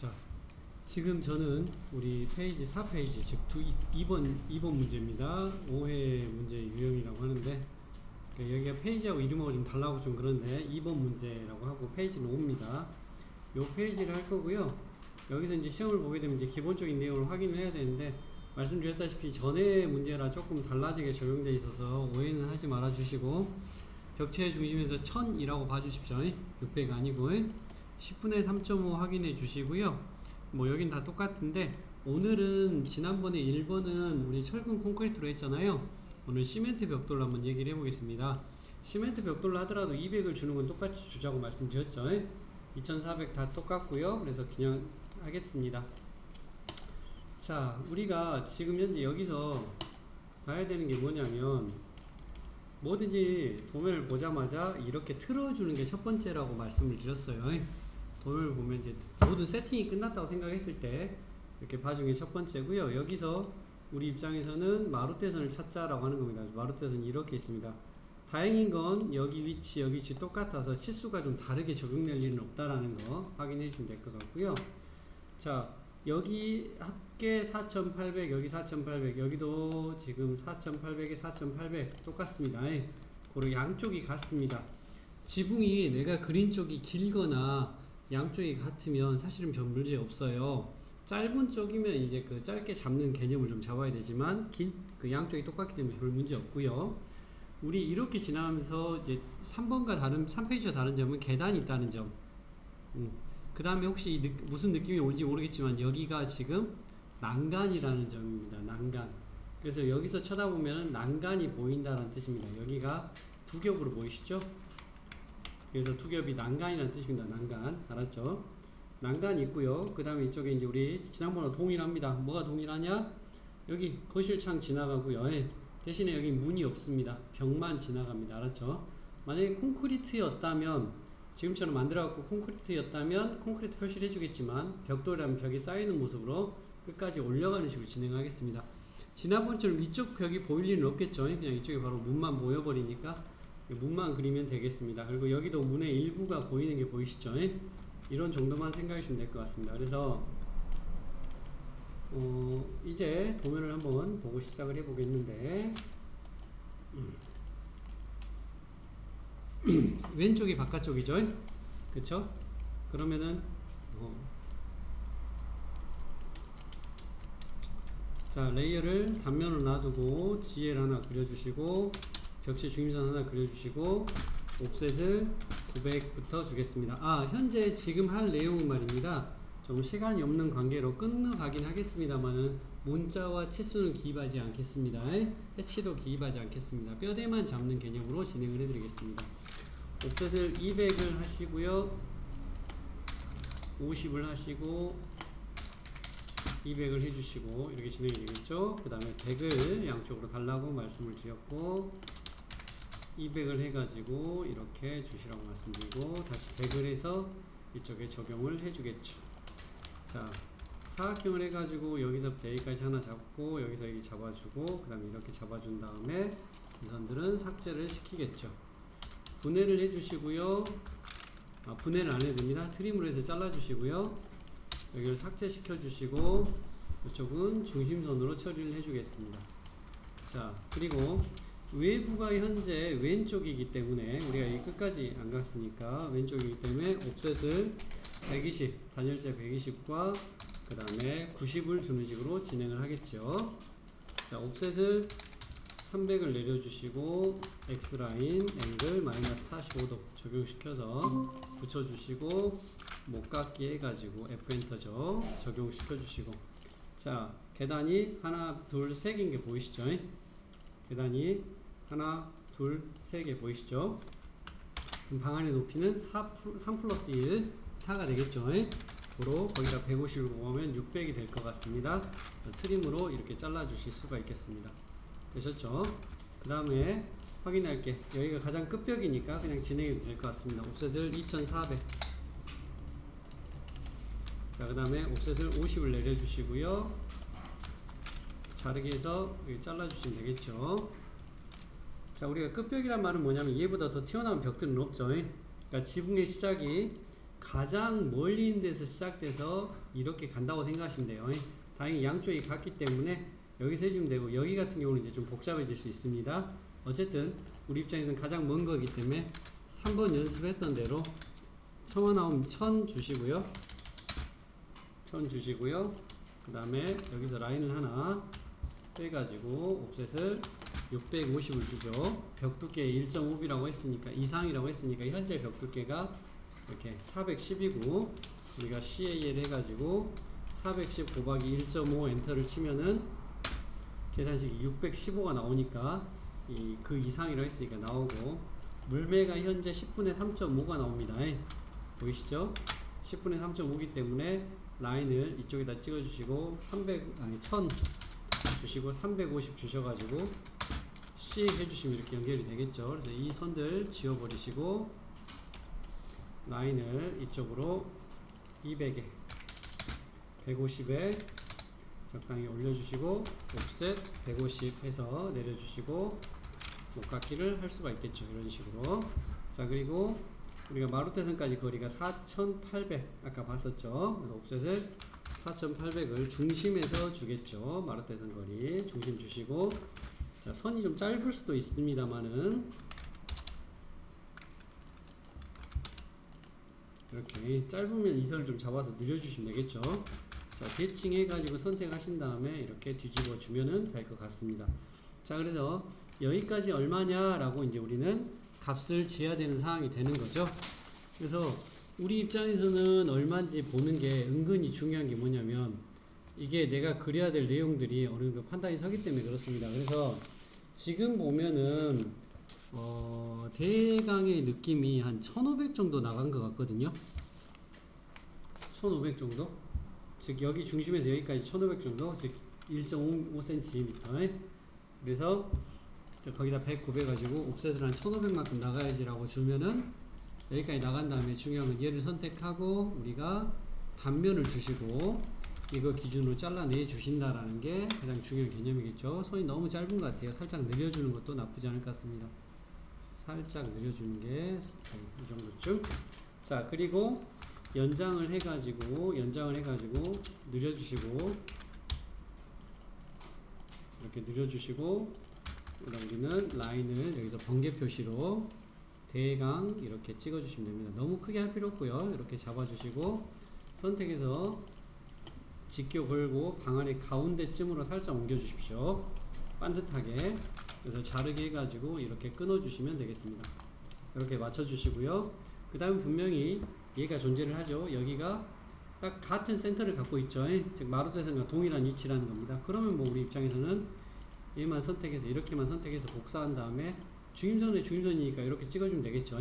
자, 지금 저는 우리 페이지 4페이지, 즉 2번 문제입니다. 5회 문제 유형이라고 하는데, 여기가 페이지하고 이름하고 좀 달라고 좀 그런데 2번 문제라고 하고 페이지는 5입니다. 요 페이지를 할 거고요. 여기서 이제 시험을 보게 되면 이제 기본적인 내용을 확인을 해야 되는데, 말씀드렸다시피 전에 문제라 조금 달라지게 적용되어 있어서 오해는 하지 말아 주시고, 벽체 중심에서 1000이라고 봐주십시오. 600 아니고 10분의 3.5 확인해 주시고요. 뭐 여긴 다 똑같은데, 오늘은 지난번에 1번은 우리 철근 콘크리트로 했잖아요. 오늘 시멘트 벽돌로 한번 얘기를 해보겠습니다. 시멘트 벽돌로 하더라도 200을 주는 건 똑같이 주자고 말씀드렸죠. 2400 다 똑같고요. 그래서 그냥 하겠습니다. 자, 우리가 지금 현재 여기서 봐야 되는 게 뭐냐면, 뭐든지 도면을 보자마자 이렇게 틀어주는 게 첫 번째라고 말씀을 드렸어요. 도면을 보면 이제 모든 세팅이 끝났다고 생각했을 때 이렇게 봐주는 게 첫 번째고요. 여기서 우리 입장에서는 마루대선을 찾자라고 하는 겁니다. 그래서 마루대선이 이렇게 있습니다. 다행인 건 여기 위치, 여기 위치 똑같아서 치수가 좀 다르게 적용될 일은 없다라는 거 확인해 주면 될 것 같고요. 자, 여기 합계 4800, 여기 4800, 여기도 지금 4800에 4800 똑같습니다. 고로 양쪽이 같습니다. 지붕이 내가 그린 쪽이 길거나 양쪽이 같으면 사실은 별 문제 없어요. 짧은 쪽이면 이제 그 짧게 잡는 개념을 좀 잡아야 되지만 그 양쪽이 똑같기 때문에 별 문제 없고요. 우리 이렇게 지나가면서 이제 3번과 다른 3페이지와 다른 점은 계단이 있다는 점. 그 다음에 혹시 무슨 느낌이 오는지 모르겠지만 여기가 지금 난간이라는 점입니다. 난간. 그래서 여기서 쳐다보면 난간이 보인다는 뜻입니다. 여기가 두 겹으로 보이시죠? 그래서 두 겹이 난간이라는 뜻입니다. 난간. 알았죠? 난간이 있고요. 그 다음에 이쪽에 이제 우리 지난번과 동일합니다. 뭐가 동일하냐? 여기 거실창 지나가고요. 대신에 여기 문이 없습니다. 벽만 지나갑니다. 알았죠? 만약에 콘크리트였다면, 지금처럼 만들어갖고 콘크리트였다면 콘크리트 표시를 해주겠지만, 벽돌이라면 벽이 쌓이는 모습으로 끝까지 올려가는 식으로 진행하겠습니다. 지난번처럼 이쪽 벽이 보일 일은 없겠죠. 그냥 이쪽에 바로 문만 보여버리니까 문만 그리면 되겠습니다. 그리고 여기도 문의 일부가 보이는 게 보이시죠? 이런 정도만 생각해 주시면 될 것 같습니다. 그래서 이제 도면을 한번 보고 시작을 해 보겠는데, 왼쪽이 바깥쪽이죠? 그쵸? 그러면은 자, 레이어를 단면으로 놔두고 GL 하나 그려주시고 벽체 중심선 하나 그려주시고 옵셋을 900부터 주겠습니다. 현재 지금 할 내용은 말입니다. 좀 시간이 없는 관계로 끝나가긴 하겠습니다만은 문자와 치수는 기입하지 않겠습니다. 해치도 기입하지 않겠습니다. 뼈대만 잡는 개념으로 진행을 해드리겠습니다. 옵셋을 200을 하시고요, 50을 하시고 200을 해주시고 이렇게 진행이 되겠죠. 그 다음에 100을 양쪽으로 달라고 말씀을 드렸고 200을 해가지고 이렇게 주시라고 말씀드리고 다시 100을 해서 이쪽에 적용을 해주겠죠. 자, 사각형을 해가지고 여기서부터 여기까지 하나 잡고 여기서 여기 잡아주고 그 다음에 이렇게 잡아준 다음에 이 선들은 삭제를 시키겠죠. 분해를 해주시고요. 분해를 안 해도 됩니다. 트림으로 해서 잘라주시고요. 여기를 삭제시켜 주시고 이쪽은 중심선으로 처리를 해주겠습니다. 자, 그리고 외부가 현재 왼쪽이기 때문에 우리가 이 끝까지 안 갔으니까 왼쪽이기 때문에 옵셋을 120, 단열재 120과 그 다음에 90을 주는 식으로 진행을 하겠죠. 자, 옵셋을 300을 내려주시고 X라인 앵글 마이너스 45도 적용시켜서 붙여주시고 못깎기 해가지고 F엔터죠. 적용시켜주시고, 자, 계단이 하나 둘 세 개인 게 보이시죠? 계단이 하나 둘 세 개 보이시죠? 그럼 방 안의 높이는 3 플러스 1 4가 되겠죠? 고로 거기다 150을 곱하면 600이 될 것 같습니다. 트림으로 이렇게 잘라 주실 수가 있겠습니다. 되셨죠? 그 다음에 확인할게. 여기가 가장 끝벽이니까 그냥 진행해도 될 것 같습니다. 옵셋을 2400. 자, 그 다음에 옵셋을 50을 내려주시고요. 자르기 해서 여기 잘라주시면 되겠죠. 자, 우리가 끝벽이란 말은 뭐냐면 얘보다 더 튀어나온 벽들은 없죠. 그러니까 지붕의 시작이 가장 멀리 있는 데서 시작돼서 이렇게 간다고 생각하시면 돼요. 다행히 양쪽이 같기 때문에 여기서 해주면 되고, 여기 같은 경우는 이제 좀 복잡해질 수 있습니다. 어쨌든 우리 입장에서는 가장 먼 거기 때문에 3번 연습했던 대로 청아 나오면 1000 주시고요. 1000 주시고요. 그 다음에 여기서 라인을 하나 빼가지고 옵셋을 650을 주죠. 벽 두께 1.5이라고 했으니까, 이상이라고 했으니까 현재 벽 두께가 이렇게 410이고, 우리가 CAL 해가지고 410 곱하기 1.5 엔터를 치면은 계산식이 615가 나오니까 그 이상이라고 했으니까 나오고, 물매가 현재 10분의 3.5가 나옵니다. 보이시죠? 10분의 3.5이기 때문에 라인을 이쪽에다 찍어주시고 1000 주시고 350 주셔가지고 C 해주시면 이렇게 연결이 되겠죠. 그래서 이 선들 지워버리시고 라인을 이쪽으로 200에 150에 적당히 올려주시고 옵셋 150 해서 내려주시고 목깎이를 할 수가 있겠죠. 이런 식으로. 자, 그리고 우리가 마루태선까지 거리가 4800 아까 봤었죠. 그래서 옵셋을 4800을 중심에서 주겠죠. 마루태선 거리 중심 주시고, 자, 선이 좀 짧을 수도 있습니다만은 이렇게 짧으면 이 선을 좀 잡아서 늘려주시면 되겠죠. 자, 대칭 해가지고 선택하신 다음에 이렇게 뒤집어 주면은 될 것 같습니다. 자, 그래서 여기까지 얼마냐라고 이제 우리는 값을 지어야 되는 상황이 되는 거죠. 그래서 우리 입장에서는 얼마인지 보는 게 은근히 중요한 게 뭐냐면, 이게 내가 그려야 될 내용들이 어느 정도 판단이 서기 때문에 그렇습니다. 그래서 지금 보면은 대강의 느낌이 한 1500 정도 나간 것 같거든요. 1500 정도? 즉 여기 중심에서 여기까지 1500 정도, 즉 1.5cm. 그래서 거기다 100 곱해가지고 옵셋을 한 1500만큼 나가야지 라고 주면은, 여기까지 나간 다음에 중요한 건 얘를 선택하고 우리가 단면을 주시고 이거 기준으로 잘라내 주신다라는 게 가장 중요한 개념이겠죠. 선이 너무 짧은 것 같아요. 살짝 늘려주는 것도 나쁘지 않을 것 같습니다. 살짝 늘려주는 게 이 정도쯤. 자, 그리고 연장을 해가지고 늘려주시고, 이렇게 늘려주시고, 우리는 라인을 여기서 번개 표시로 대강 이렇게 찍어주시면 됩니다. 너무 크게 할 필요 없고요. 이렇게 잡아주시고 선택해서 직교 걸고 방 안에 가운데쯤으로 살짝 옮겨주십시오. 반듯하게. 그래서 자르게 해가지고 이렇게 끊어주시면 되겠습니다. 이렇게 맞춰주시고요. 그 다음에 분명히 얘가 존재를 하죠. 여기가 딱 같은 센터를 갖고 있죠. 즉 마루태선과 동일한 위치라는 겁니다. 그러면 뭐 우리 입장에서는 얘만 선택해서 이렇게만 선택해서 복사한 다음에 중임선에 중임선이니까 이렇게 찍어주면 되겠죠.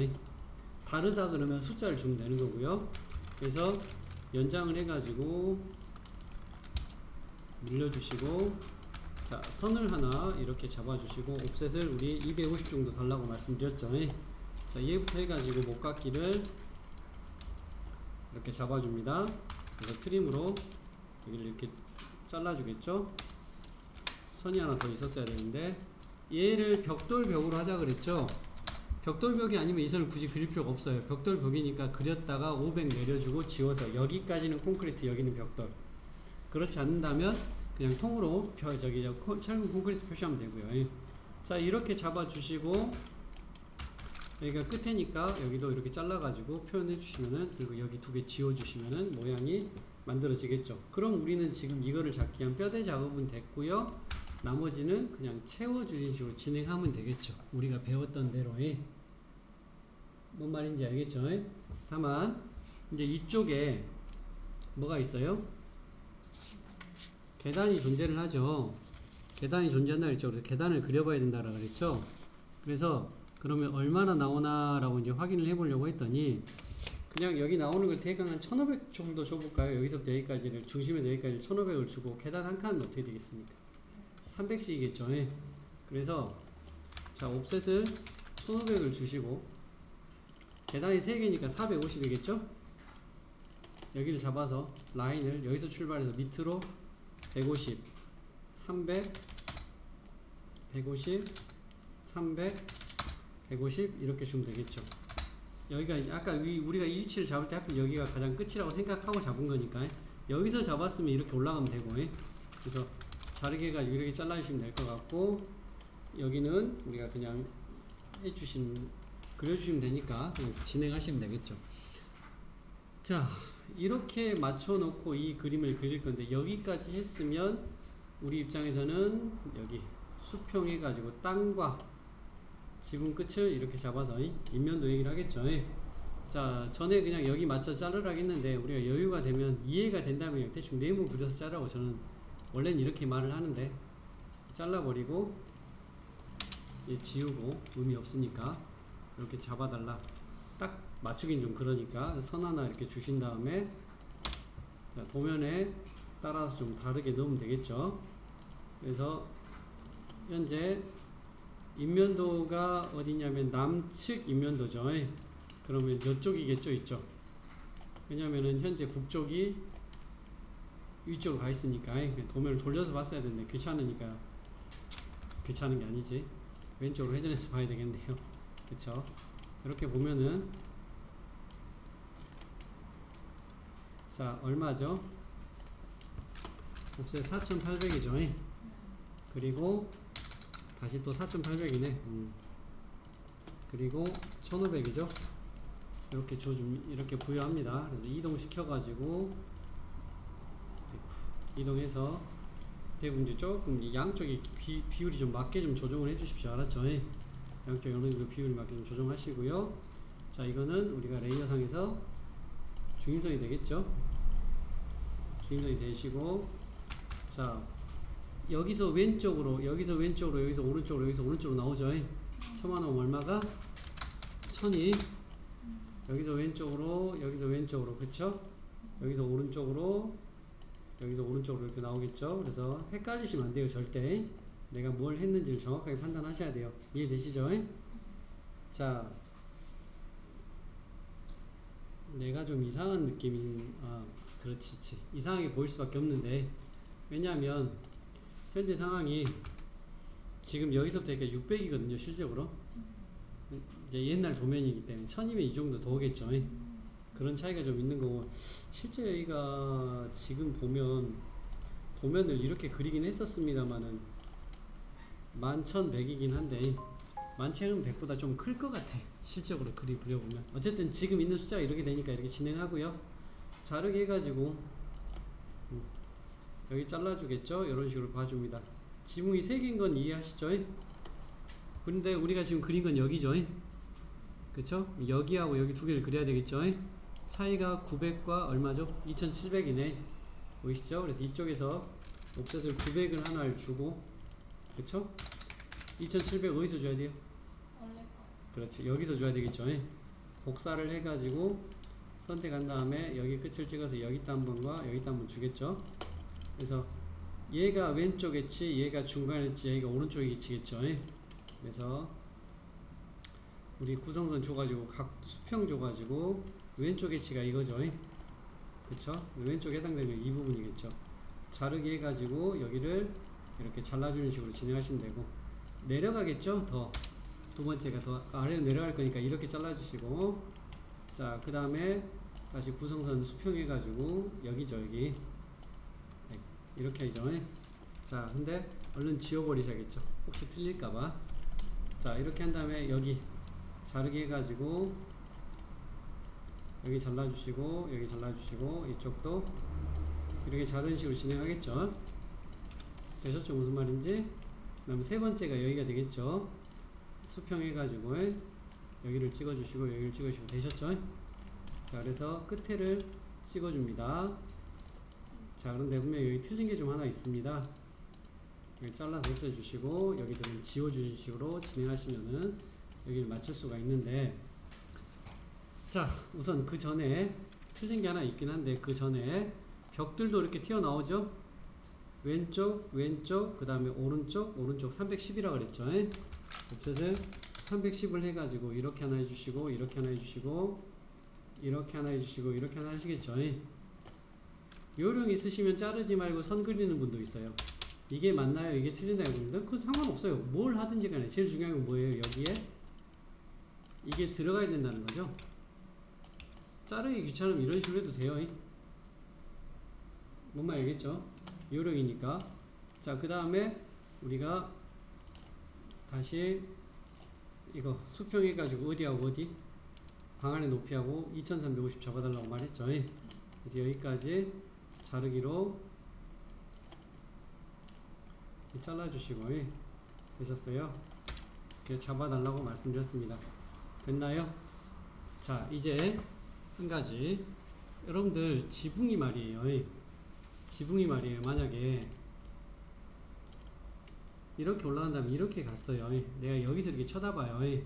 다르다 그러면 숫자를 주면 되는 거고요. 그래서 연장을 해가지고 늘려주시고, 자, 선을 하나 이렇게 잡아주시고 옵셋을 우리 250 정도 달라고 말씀드렸죠. 자, 얘부터 해가지고 목깎이를 이렇게 잡아줍니다. 그래서 트림으로 여기를 이렇게 잘라주겠죠. 선이 하나 더 있었어야 되는데, 얘를 벽돌벽으로 하자 그랬죠. 벽돌벽이 아니면 이 선을 굳이 그릴 필요가 없어요. 벽돌벽이니까 그렸다가 500 내려주고 지워서 여기까지는 콘크리트, 여기는 벽돌. 그렇지 않는다면 그냥 통으로 철근 콘크리트 표시하면 되고요. 자, 이렇게 잡아주시고 여기가 끝에니까 여기도 이렇게 잘라가지고 표현해 주시면은, 그리고 여기 두 개 지워주시면은 모양이 만들어지겠죠. 그럼 우리는 지금 이거를 잡기 위한 뼈대 작업은 됐고요. 나머지는 그냥 채워주는 식으로 진행하면 되겠죠. 우리가 배웠던 대로. 뭔 말인지 알겠죠? 다만 이제 이쪽에 뭐가 있어요? 계단이 존재를 하죠. 계단이 존재한다 그랬죠. 그래서 계단을 그려봐야 된다라고 그랬죠. 그래서 그러면 얼마나 나오나 라고 이제 확인을 해보려고 했더니, 그냥 여기 나오는 걸 대강 한 1500 정도 줘볼까요? 여기서부터 여기까지를, 중심에서 여기까지 1500을 주고 계단 한 칸은 어떻게 되겠습니까? 300씩이겠죠. 그래서 자, 옵셋을 1500을 주시고 계단이 3개니까 450이겠죠. 여기를 잡아서 라인을 여기서 출발해서 밑으로 150, 300, 150, 300, 150 이렇게 주면 되겠죠. 여기가 이제 아까 우리가 이 위치를 잡을 때 하필 여기가 가장 끝이라고 생각하고 잡은 거니까 여기서 잡았으면 이렇게 올라가면 되고 그래서 자르게 해가지고 이렇게 잘라주시면 될 것 같고 여기는 우리가 그냥 그려주시면 되니까 그냥 진행하시면 되겠죠. 자, 이렇게 맞춰놓고 이 그림을 그릴 건데 여기까지 했으면 우리 입장에서는 여기 수평해가지고 땅과 지붕 끝을 이렇게 잡아서 인면도 얘기를 하겠죠. 자, 전에 그냥 여기 맞춰 자르라고 했는데 우리가 여유가 되면 이해가 된다면 대충 네모 그려서 자르라고 저는 원래는 이렇게 말을 하는데 잘라버리고 지우고 의미 없으니까 이렇게 잡아달라 딱 맞추긴 좀 그러니까 선 하나 이렇게 주신 다음에 자, 도면에 따라서 좀 다르게 넣으면 되겠죠. 그래서 현재 인면도가 어디냐면 남측 인면도죠. 그러면 이쪽이겠죠, 이쪽. 왜냐면은 현재 북쪽이 위쪽으로 가 있으니까 도면을 돌려서 봤어야 되는데 귀찮으니까 귀찮은 게 아니지. 왼쪽으로 회전해서 봐야 되겠네요. 그쵸? 이렇게 보면은 자 얼마죠? 옵셋 4800이죠. 그리고 다시 또 4800이네. 그리고 1500이죠. 이렇게 부여합니다. 그래서 이동시켜 가지고 이동해서 대부분 이제 조금 양쪽이 비율이 좀 맞게 좀 조정을 해 주십시오. 알았죠? 양쪽 어느 정도 비율이 맞게 좀 조정하시고요. 자, 이거는 우리가 레이어상에서 중임선이 되겠죠? 중임선이 되시고, 자, 여기서 왼쪽으로, 여기서 오른쪽으로 나오죠? 처마 나오면 얼마가? 1000이 여기서 왼쪽으로, 그쵸? 여기서 오른쪽으로 이렇게 나오겠죠? 그래서 헷갈리시면 안 돼요, 절대. 내가 뭘 했는지를 정확하게 판단하셔야 돼요. 이해되시죠? 자, 내가 좀 이상한 느낌인, 그렇지. 이상하게 보일 수밖에 없는데, 왜냐하면, 현재 상황이 지금 여기서부터 이렇게 600이거든요, 실적으로. 이제 옛날 도면이기 때문에 1000이면 이 정도 더 오겠죠. 그런 차이가 좀 있는 거고, 실제 여기가 지금 보면 도면을 이렇게 그리긴 했었습니다만은 11,100이긴 한데 11,100보다 좀 클 것 같아. 실적으로 그려보면. 어쨌든 지금 있는 숫자가 이렇게 되니까 이렇게 진행하고요. 자르게 해가지고 여기 잘라주겠죠. 이런 식으로 봐줍니다. 지붕이 3개인 건 이해하시죠? 근데 우리가 지금 그린 건 여기죠. 그쵸? 여기하고 여기 두 개를 그려야 되겠죠. 사이가 900과 얼마죠? 2700이네. 보이시죠? 그래서 이쪽에서 옵셋을 900을 하나를 주고, 그쵸? 2700 어디서 줘야 돼요? 그렇지, 여기서 줘야 되겠죠. 복사를 해가지고 선택한 다음에 여기 끝을 찍어서 여기다 한 번과 여기다 한 번 주겠죠. 그래서 얘가 왼쪽 위치, 얘가 중간 위치, 얘가 오른쪽 위치겠죠. 그래서 우리 구성선 줘가지고 각 수평 줘가지고 왼쪽 위치가 이거죠. 그쵸? 왼쪽에 해당되면 이 부분이겠죠. 자르기 해가지고 여기를 이렇게 잘라주는 식으로 진행하시면 되고, 내려가겠죠? 더 두 번째가 더 아래로 내려갈 거니까 이렇게 잘라주시고, 자, 그 다음에 다시 구성선 수평해가지고 여기죠, 여기 이렇게 하죠. 자, 근데 얼른 지워버리셔야겠죠. 혹시 틀릴까봐. 자, 이렇게 한 다음에 여기 자르기 해가지고 여기 잘라주시고 여기 잘라주시고 이쪽도 이렇게 자르는 식으로 진행하겠죠. 되셨죠? 무슨 말인지. 그 다음에 세 번째가 여기가 되겠죠. 수평해가지고 여기를 찍어주시고 여기를 찍어주시고 되셨죠? 자, 그래서 끝에를 찍어줍니다. 자, 그런데 분명히 여기 틀린 게 좀 하나 있습니다. 여기 잘라서 없애주시고 여기들은 지워주는 식으로 진행하시면은 여기를 맞출 수가 있는데, 자, 우선 그 전에 틀린 게 하나 있긴 한데 그 전에 벽들도 이렇게 튀어나오죠. 왼쪽 그 다음에 오른쪽 310이라고 그랬죠. 옵셋을 310을 해가지고 이렇게 하나 해주시고 이렇게 하나 해주시고 이렇게 하나 해주시고 이렇게 하나 하시겠죠. 요령 있으시면 자르지 말고 선 그리는 분도 있어요. 이게 맞나요? 이게 틀린다고 그러는데 그건 상관없어요. 뭘 하든지 간에 제일 중요한 건 뭐예요? 여기에 이게 들어가야 된다는 거죠. 자르기 귀찮으면 이런 식으로 해도 돼요. 뭔 말 알겠죠? 요령이니까. 자, 그 다음에 우리가 다시 이거 수평해가지고 어디하고 어디? 방안의 높이하고 2350 잡아달라고 말했죠. 이제 여기까지 자르기로 잘라주시고 되셨어요? 이렇게 잡아달라고 말씀드렸습니다. 됐나요? 자, 이제 한 가지. 여러분들 지붕이 말이에요. 지붕이 말이에요. 만약에 이렇게 올라간다면 이렇게 갔어요. 내가 여기서 이렇게 쳐다봐요.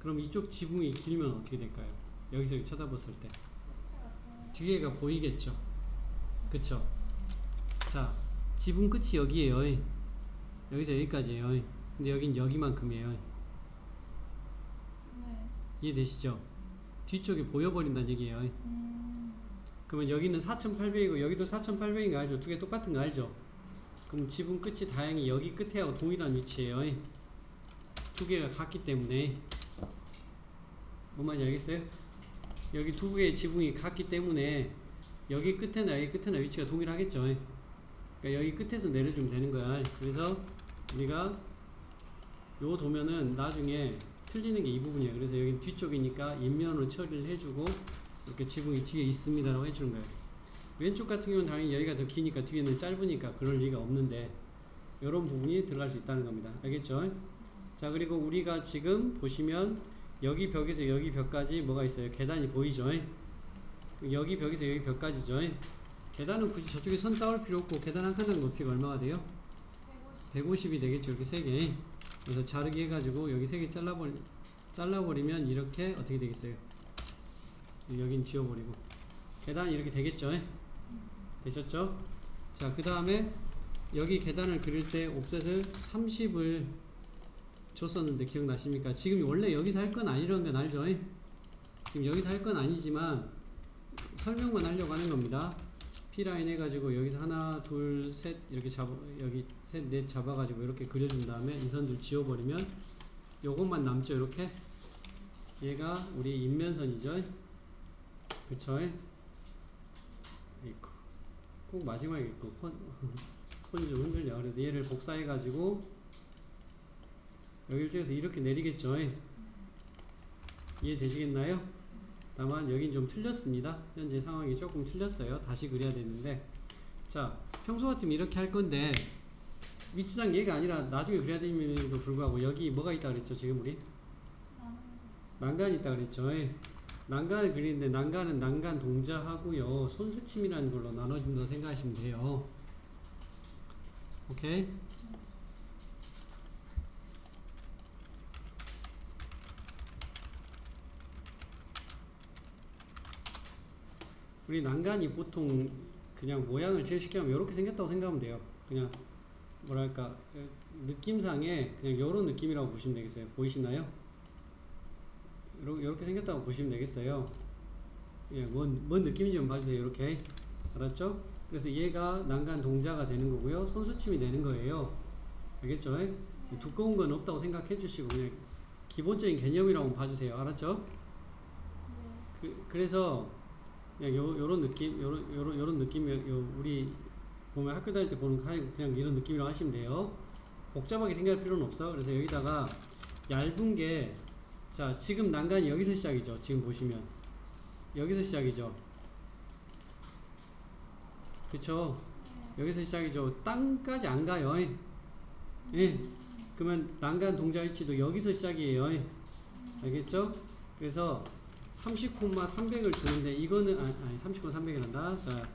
그럼 이쪽 지붕이 길면 어떻게 될까요? 여기서 이렇게 쳐다봤을 때 뒤에가 보이겠죠? 그쵸? 자, 지붕 끝이 여기에요. 여기서 여기까지예요. 근데 여긴 여기만큼이에요. 네. 이해되시죠? 뒤쪽이 보여버린다는 얘기예요. 그러면 여기는 4800이고 여기도 4800인 거 알죠? 두 개 똑같은 거 알죠? 그럼 지붕 끝이 다행히 여기 끝에하고 동일한 위치예요. 두 개가 같기 때문에. 뭔 말인지 알겠어요? 여기 두 개의 지붕이 같기 때문에 여기 끝에나 여기 끝에나 위치가 동일하겠죠. 그러니까 여기 끝에서 내려주면 되는 거야. 그래서 우리가 요 도면은 나중에 틀리는 게 이 부분이에요. 그래서 여기 뒤쪽이니까 인면으로 처리를 해주고 이렇게 지붕이 뒤에 있습니다 라고 해주는 거예요. 왼쪽 같은 경우는 당연히 여기가 더 기니까 뒤에는 짧으니까 그럴 리가 없는데 이런 부분이 들어갈 수 있다는 겁니다. 알겠죠? 자, 그리고 우리가 지금 보시면 여기 벽에서 여기 벽까지 뭐가 있어요? 계단이 보이죠? 여기 벽에서 여기 벽까지죠? 계단은 굳이 저쪽에 선 따올 필요 없고 계단 한 칸당 높이가 얼마가 돼요? 150이 되겠죠. 이렇게 3개. 그래서 자르기 해가지고 여기 3개 잘라버리면 이렇게 어떻게 되겠어요? 여긴 지워버리고 계단이 이렇게 되겠죠? 되셨죠? 자, 그 다음에 여기 계단을 그릴 때 옵셋을 30을 줬었는데 기억나십니까? 지금 원래 여기서 할 건 아니라는 건 알죠? 지금 여기서 할 건 아니지만 설명만 하려고 하는 겁니다. P라인 해가지고 여기서 하나 둘 셋 이렇게 여기 셋 넷 잡아가지고 이렇게 그려준 다음에 이 선들 지워버리면 요것만 남죠. 이렇게 얘가 우리 인면선이죠. 그쵸? 꼭 마지막에 있고 손이 좀 흔들려. 그래서 얘를 복사해가지고 여기를 찍어서 이렇게 내리겠죠. 이해되시겠나요? 다만 여긴 좀 틀렸습니다. 현재 상황이 조금 틀렸어요. 다시 그려야 되는데, 자, 평소 같으면 이렇게 할 건데 위치상 얘가 아니라 나중에 그려야 됨에도 불구하고 여기 뭐가 있다 그랬죠? 지금 우리 난간이 있다 그랬죠. 난간을 그리는데 난간은 난간 동자하고요 손스침이라는 걸로 나눠준다고 생각하시면 돼요. 오케이? 우리 난간이 보통 그냥 모양을 제시하면 이렇게 생겼다고 생각하면 돼요. 그냥 뭐랄까 느낌상에 그냥 요런 느낌이라고 보시면 되겠어요. 보이시나요? 이렇게 생겼다고 보시면 되겠어요. 예, 뭔 느낌인지 좀 봐주세요. 이렇게 알았죠? 그래서 얘가 난간 동자가 되는 거고요 손수침이 되는 거예요. 알겠죠? 두꺼운 건 없다고 생각해 주시고 그냥 기본적인 개념이라고 봐주세요. 알았죠? 그래서 그냥 요런 느낌, 요런 느낌, 우리 보면 학교 다닐 때 보는 그냥 이런 느낌이라고 하시면 돼요. 복잡하게 생각할 필요는 없어. 그래서 여기다가 얇은 게, 자, 지금 난간이 여기서 시작이죠. 지금 보시면 여기서 시작이죠. 그쵸? 여기서 시작이죠. 땅까지 안 가요. 예. 그러면 난간 동자 위치도 여기서 시작이에요. 알겠죠? 그래서 30,300을 주는데 이거는 아니 30,300이 난다. 자,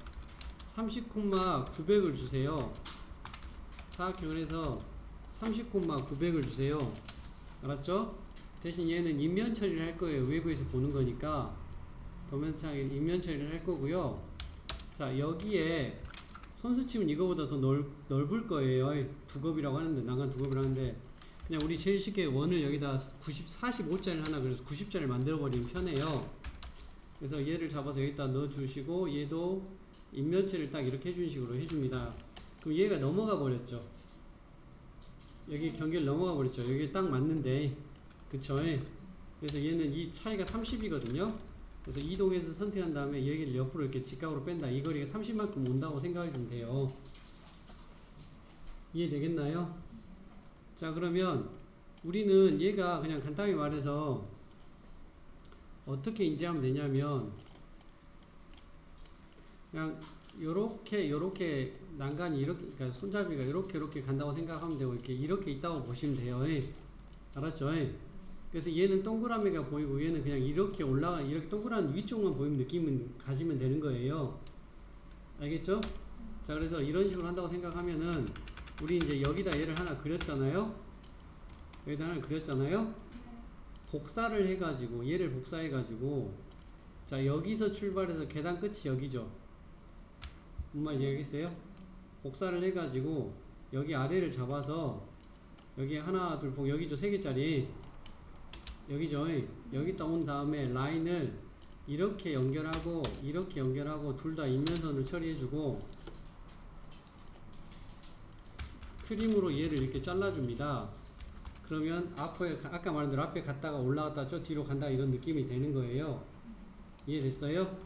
30,900을 주세요. 사각형을 해서 30,900을 주세요. 알았죠? 대신 얘는 인면 처리를 할 거예요. 외부에서 보는 거니까 도면창에 인면 처리를 할 거고요. 자, 여기에 손수침은 이거보다 더 넓을 거예요. 두겹이라고 하는데, 난간 두겹이라고 하는데, 그냥 우리 제일 쉽게 원을 여기다 45짜리를 하나 그래서 90짜리를 만들어 버리면 편해요. 그래서 얘를 잡아서 여기다 넣어 주시고 얘도 인면체를 딱 이렇게 해주는 식으로 해줍니다. 그럼 얘가 넘어가 버렸죠. 여기 경계를 넘어가 버렸죠. 여기 딱 맞는데, 그쵸? 그래서 얘는 이 차이가 30이거든요. 그래서 이동해서 선택한 다음에 여기를 옆으로 이렇게 직각으로 뺀다. 이 거리가 30만큼 온다고 생각해 주면 돼요. 이해되겠나요? 자, 그러면 우리는 얘가 그냥 간단히 말해서 어떻게 인지하면 되냐면 그냥 요렇게 난간이 이렇게, 그러니까 손잡이가 이렇게 간다고 생각하면 되고 이렇게 있다고 보시면 돼요. 알았죠? 그래서 얘는 동그라미가 보이고 얘는 그냥 이렇게 이렇게 동그란 위쪽만 보이면 느낌은 가지면 되는 거예요. 알겠죠? 자, 그래서 이런 식으로 한다고 생각하면은 우리 이제 여기다 얘를 하나 그렸잖아요. 여기다 하나 그렸잖아요. 복사를 해가지고 얘를 복사해가지고 자, 여기서 출발해서 계단 끝이 여기죠. 뭔 말인지 알겠어요? 복사를 해가지고 여기 아래를 잡아서 여기 하나 둘 여기죠. 3개짜리 여기죠. 여기다 온 다음에 라인을 이렇게 연결하고 둘 다 인면선을 처리해주고 트림으로 얘를 이렇게 잘라줍니다. 그러면 앞에 아까 말한 대로 앞에 갔다가 올라갔다 저 뒤로 간다 이런 느낌이 되는 거예요. 이해됐어요?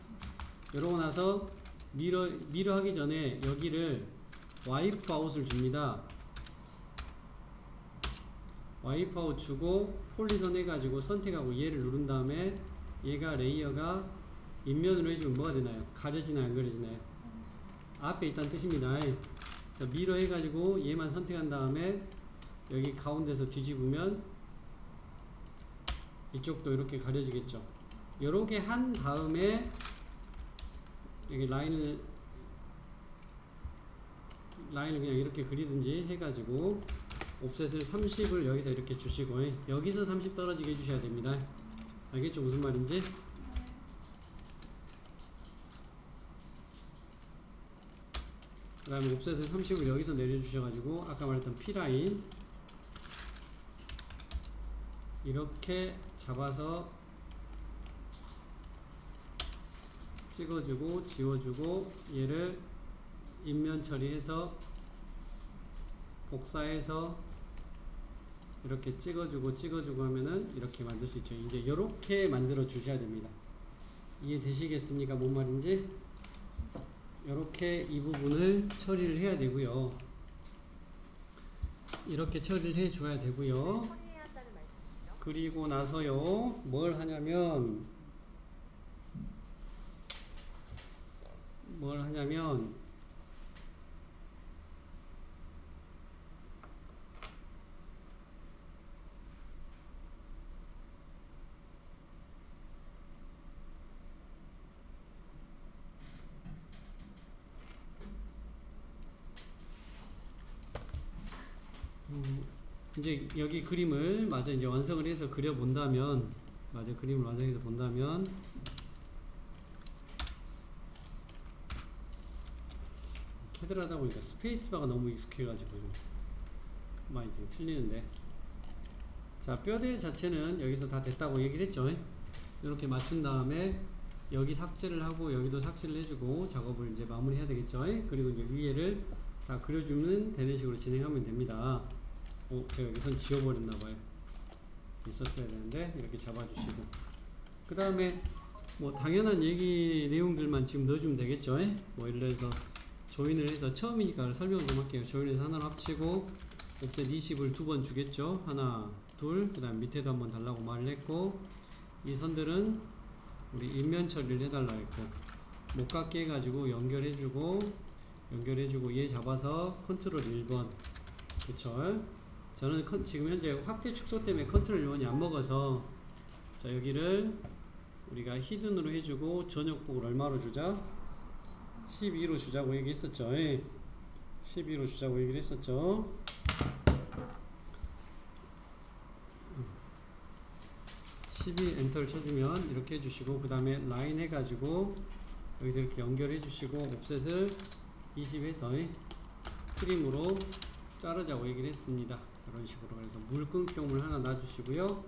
이러고 나서 미러 하기 전에 여기를 와이프 아웃을 줍니다. 와이프 아웃 주고 폴리선 해가지고 선택하고 얘를 누른 다음에 얘가 레이어가 인면으로 해주면 뭐가 되나요? 가려지나요? 안 가려지나요? 앞에 있다는 뜻입니다. 자, 미러 해가지고 얘만 선택한 다음에 여기 가운데서 뒤집으면 이쪽도 이렇게 가려지겠죠. 이렇게 한 다음에 여기 라인을 그냥 이렇게 그리든지 해가지고 옵셋을 30을 여기서 이렇게 주시고 여기서 30 떨어지게 해주셔야 됩니다. 알겠죠? 무슨 말인지? 그 다음에 옵셋을 30을 여기서 내려주셔가지고 아까 말했던 P라인 이렇게 잡아서 찍어주고 지워주고 얘를 인면 처리해서 복사해서 이렇게 찍어주고 하면은 이렇게 만들 수 있죠. 이제 이렇게 만들어 주셔야 됩니다. 이해되시겠습니까? 뭔 말인지? 이렇게 이 부분을 처리를 해야 되고요. 이렇게 처리를 해 줘야 되고요. 처리해야 한다는 말씀이시죠? 그리고 나서요 뭘 하냐면 이제 여기 그림을 이제 완성을 해서 그림을 완성해서 본다면 캐드를 하다 보니까 스페이스바가 너무 익숙해가지고 많이 좀 틀리는데, 자, 뼈대 자체는 여기서 다 됐다고 얘기를 했죠. 이렇게 맞춘 다음에 여기 삭제를 하고 여기도 삭제를 해주고 작업을 이제 마무리해야 되겠죠. 그리고 이제 위에를 다 그려주면 되는 식으로 진행하면 됩니다. 제가 여기 선 지워버렸나봐요. 있었어야 되는데 이렇게 잡아주시고 그 다음에 뭐 당연한 얘기 내용들만 지금 넣어주면 되겠죠. 뭐 예를 들어서 조인을 해서 처음이니까 설명을 좀 할게요. 조인해서 하나로 합치고 옵셋 20을 2번 주겠죠. 하나 둘, 그 다음 밑에도 한번 달라고 말을 했고, 이 선들은 우리 인면 처리를 해달라 했고 못 갖게 해가지고 연결해주고 얘 잡아서 컨트롤 1번, 그쵸? 저는 지금 현재 확대 축소 때문에 컨트롤 1번이 안 먹어서, 자, 여기를 우리가 히든으로 해주고 전역폭을 얼마로 주자? 12로 주자고 얘기했었죠. 12로 주자고 얘기를 했었죠. 12 엔터를 쳐주면 이렇게 해주시고, 그 다음에 라인 해가지고 여기서 이렇게 연결해 주시고 옵셋을 20 해서 트림으로 자르자고 얘기를 했습니다. 이런 식으로. 그래서 물 끊기용을 하나 놔주시고요.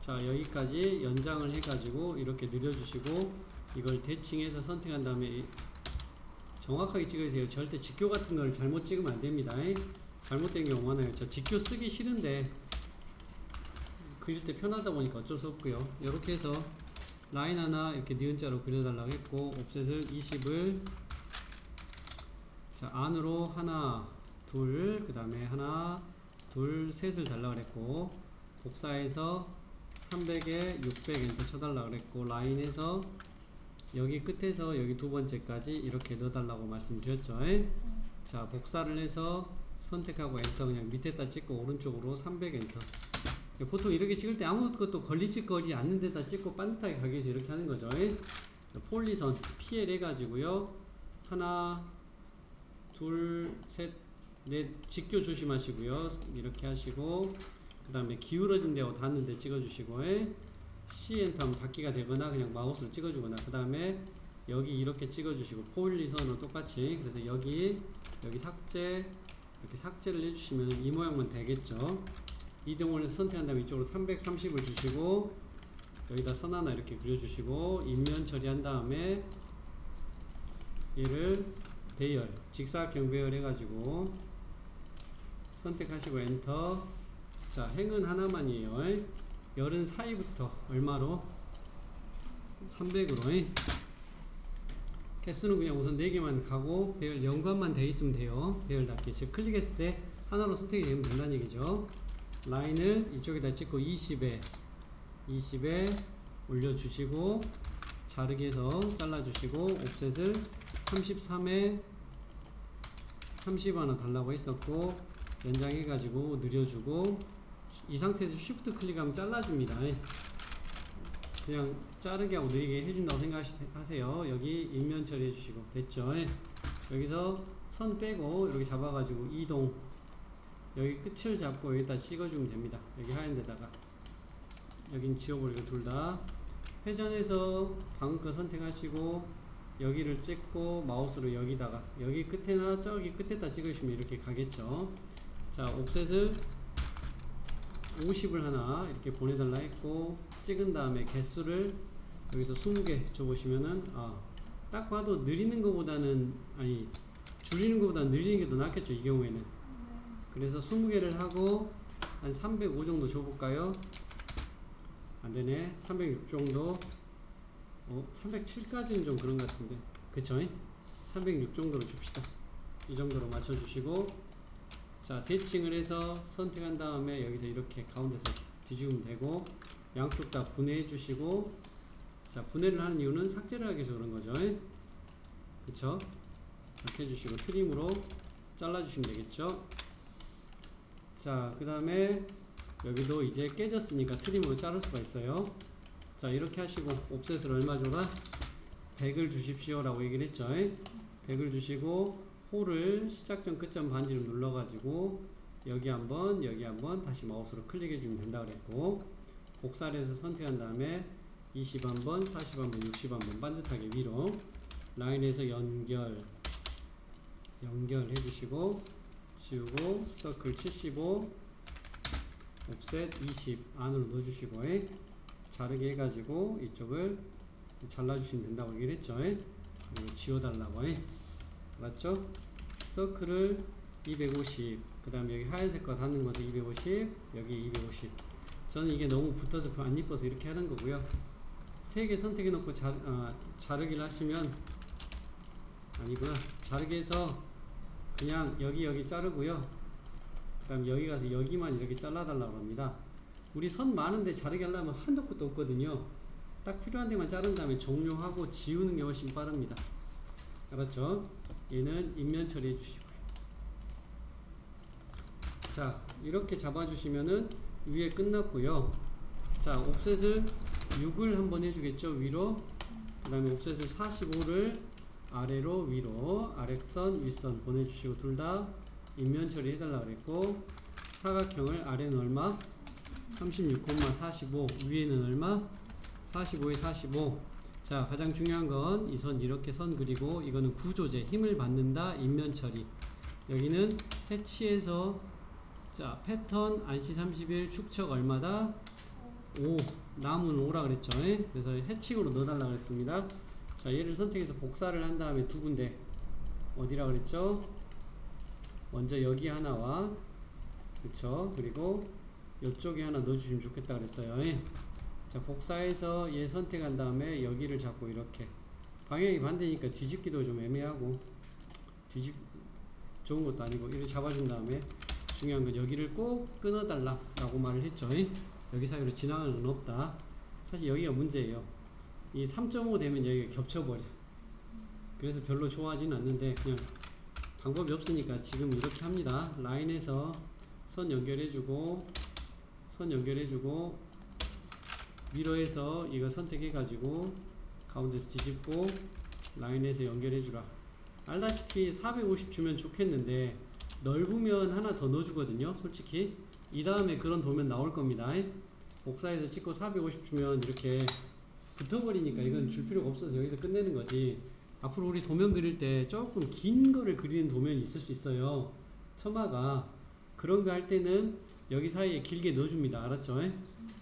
자, 여기까지 연장을 해가지고 이렇게 늘려주시고, 이걸 대칭해서 선택한 다음에 정확하게 찍으세요. 절대 직교 같은 걸 잘못 찍으면 안 됩니다. 잘못된 경우 많아요. 저 직교 쓰기 싫은데 그릴 때 편하다 보니까 어쩔 수 없고요. 이렇게 해서 라인 하나 이렇게 니은자로 그려달라고 했고 옵셋을 20을 자 안으로 하나 둘 그 다음에 하나 둘 셋을 달라고 그랬고 복사해서 300에 600 엔터 쳐달라고 그랬고 라인에서 여기 끝에서 여기 두 번째까지 이렇게 넣어달라고 말씀드렸죠. 자 복사를 해서 선택하고 엔터 그냥 밑에다 찍고 오른쪽으로 300 엔터. 보통 이렇게 찍을 때 아무것도 걸리지 않는 데다 찍고 반듯하게 가기 위해서 이렇게 하는 거죠. 폴리선 PL 해가지고요 하나 둘 셋 넷 직교 조심하시고요 이렇게 하시고 그 다음에 기울어진 데하고 닿는 데 찍어주시고 C 엔터 하면 닫기가 되거나 그냥 마우스로 찍어주거나 그 다음에 여기 이렇게 찍어주시고 폴리선으로 똑같이 그래서 여기 삭제 이렇게 삭제를 해주시면 이 모양만 되겠죠. 이동을 선택한 다음에 이쪽으로 330을 주시고 여기다 선 하나 이렇게 그려주시고 인면 처리한 다음에 얘를 배열 직사각형 배열 해가지고 선택하시고 엔터. 자 행은 하나만이에요. 열은 사이부터 얼마로? 300으로 개수는 그냥 우선 4개만 가고 배열 연관만 돼 있으면 돼요. 배열 닫기 즉 클릭했을 때 하나로 선택이 되면 된다는 얘기죠. 라인을 이쪽에다 찍고 20에 올려주시고 자르기 해서 잘라주시고 옵셋을 33에 30 하나 달라고 했었고 연장해가지고 느려주고 이 상태에서 Shift 클릭하면 잘라줍니다. 그냥 자르게 하고 느리게 해준다고 생각하세요. 여기 인면 처리해 주시고 됐죠. 여기서 선 빼고 이렇게 잡아가지고 이동 여기 끝을 잡고 여기다 찍어주면 됩니다. 여기 하얀 데다가 여긴 지워버리고 둘 다 회전해서 방금 거 선택하시고 여기를 찍고 마우스로 여기다가 여기 끝에나 저기 끝에다 찍으시면 이렇게 가겠죠. 자 옵셋을 50을 하나 이렇게 보내달라 했고 찍은 다음에 개수를 여기서 20개 줘보시면은 딱 봐도 느리는 것보다는 줄이는 것보다는 느리는 게 더 낫겠죠 이 경우에는. 그래서 20개를 하고 한 305 정도 줘볼까요? 안되네. 306 정도 307까지는 좀 그런 것 같은데 그쵸? 306 정도로 줍시다. 이 정도로 맞춰주시고 자 대칭을 해서 선택한 다음에 여기서 이렇게 가운데서 뒤집으면 되고 양쪽 다 분해해 주시고 자 분해를 하는 이유는 삭제를 하기 위해서 그런 거죠. 그쵸? 이렇게 해주시고 트림으로 잘라주시면 되겠죠. 자 그 다음에 여기도 이제 깨졌으니까 트림으로 자를 수가 있어요. 자 이렇게 하시고 옵셋을 얼마 줘라? 100을 주십시오 라고 얘기를 했죠. 100을 주시고 홀을 시작점 끝점 반지름 눌러 가지고 여기 한번 여기 한번 다시 마우스로 클릭해 주면 된다 그랬고 복사를 해서 선택한 다음에 20 한번 40 한번 60 한번 반듯하게 위로 라인에서 연결 해 주시고 지우고 서클 75 옵셋 20 안으로 넣어 주시고 자르게 해가지고 이쪽을 잘라주시면 된다고 얘기를 했죠. 그리고 지워달라고 맞죠? 서클을 250 그 다음에 여기 하얀색 거 닿는 것을 250 여기 250 저는 이게 너무 붙어서 안 이뻐서 이렇게 하는 거고요. 3개 선택해 놓고 자르기를 하시면 아니구나 자르게 해서 그냥 여기 자르고요. 그 다음에 여기 가서 여기만 이렇게 잘라달라고 합니다. 우리 선 많은데 자르게 하려면 한도 끝도 없거든요. 딱 필요한 데만 자른 다음에 종료하고 지우는 게 훨씬 빠릅니다. 알았죠? 얘는 인면 처리해 주시고요. 자 이렇게 잡아주시면은 위에 끝났고요. 자 옵셋을 6을 한번 해주겠죠. 위로 그 다음에 옵셋을 45를 아래로 위로 아래선 윗선 보내주시고 둘 다 인면 처리 해달라 그랬고 사각형을 아래는 얼마? 36,45 위에는 얼마? 45에 45. 자 가장 중요한 건 이 선 이렇게 선 그리고 이거는 구조제 힘을 받는다 인면 처리. 여기는 해치에서 자 패턴 안시 31 축척 얼마다? 5 남은 5라 그랬죠. 그래서 해칭으로 넣어달라 그랬습니다. 자 얘를 선택해서 복사를 한 다음에 두 군데 어디라 그랬죠? 먼저 여기 하나와 그쵸 그리고 이쪽에 하나 넣어주시면 좋겠다 그랬어요. 자 자, 복사해서 얘 선택한 다음에 여기를 잡고 이렇게 방향이 반대니까 뒤집기도 좀 애매하고 좋은 것도 아니고 이렇게 잡아준 다음에 중요한 건 여기를 꼭 끊어달라 라고 말을 했죠. 여기 사이로 지나가는 건 없다. 사실 여기가 문제예요. 이 3.5 되면 여기가 겹쳐버려. 그래서 별로 좋아하진 않는데 그냥 방법이 없으니까 지금 이렇게 합니다. 라인에서 선 연결해주고 미러에서 이거 선택해가지고 가운데서 뒤집고 라인에서 연결해주라. 알다시피 450 주면 좋겠는데 넓으면 하나 더 넣어주거든요. 솔직히 이 다음에 그런 도면 나올 겁니다. 복사해서 찍고 450 주면 이렇게 붙어버리니까 이건 줄 필요가 없어서 여기서 끝내는 거지. 앞으로 우리 도면 그릴 때 조금 긴 거를 그리는 도면이 있을 수 있어요. 처마가 그런 거 할 때는 여기 사이에 길게 넣어줍니다. 알았죠?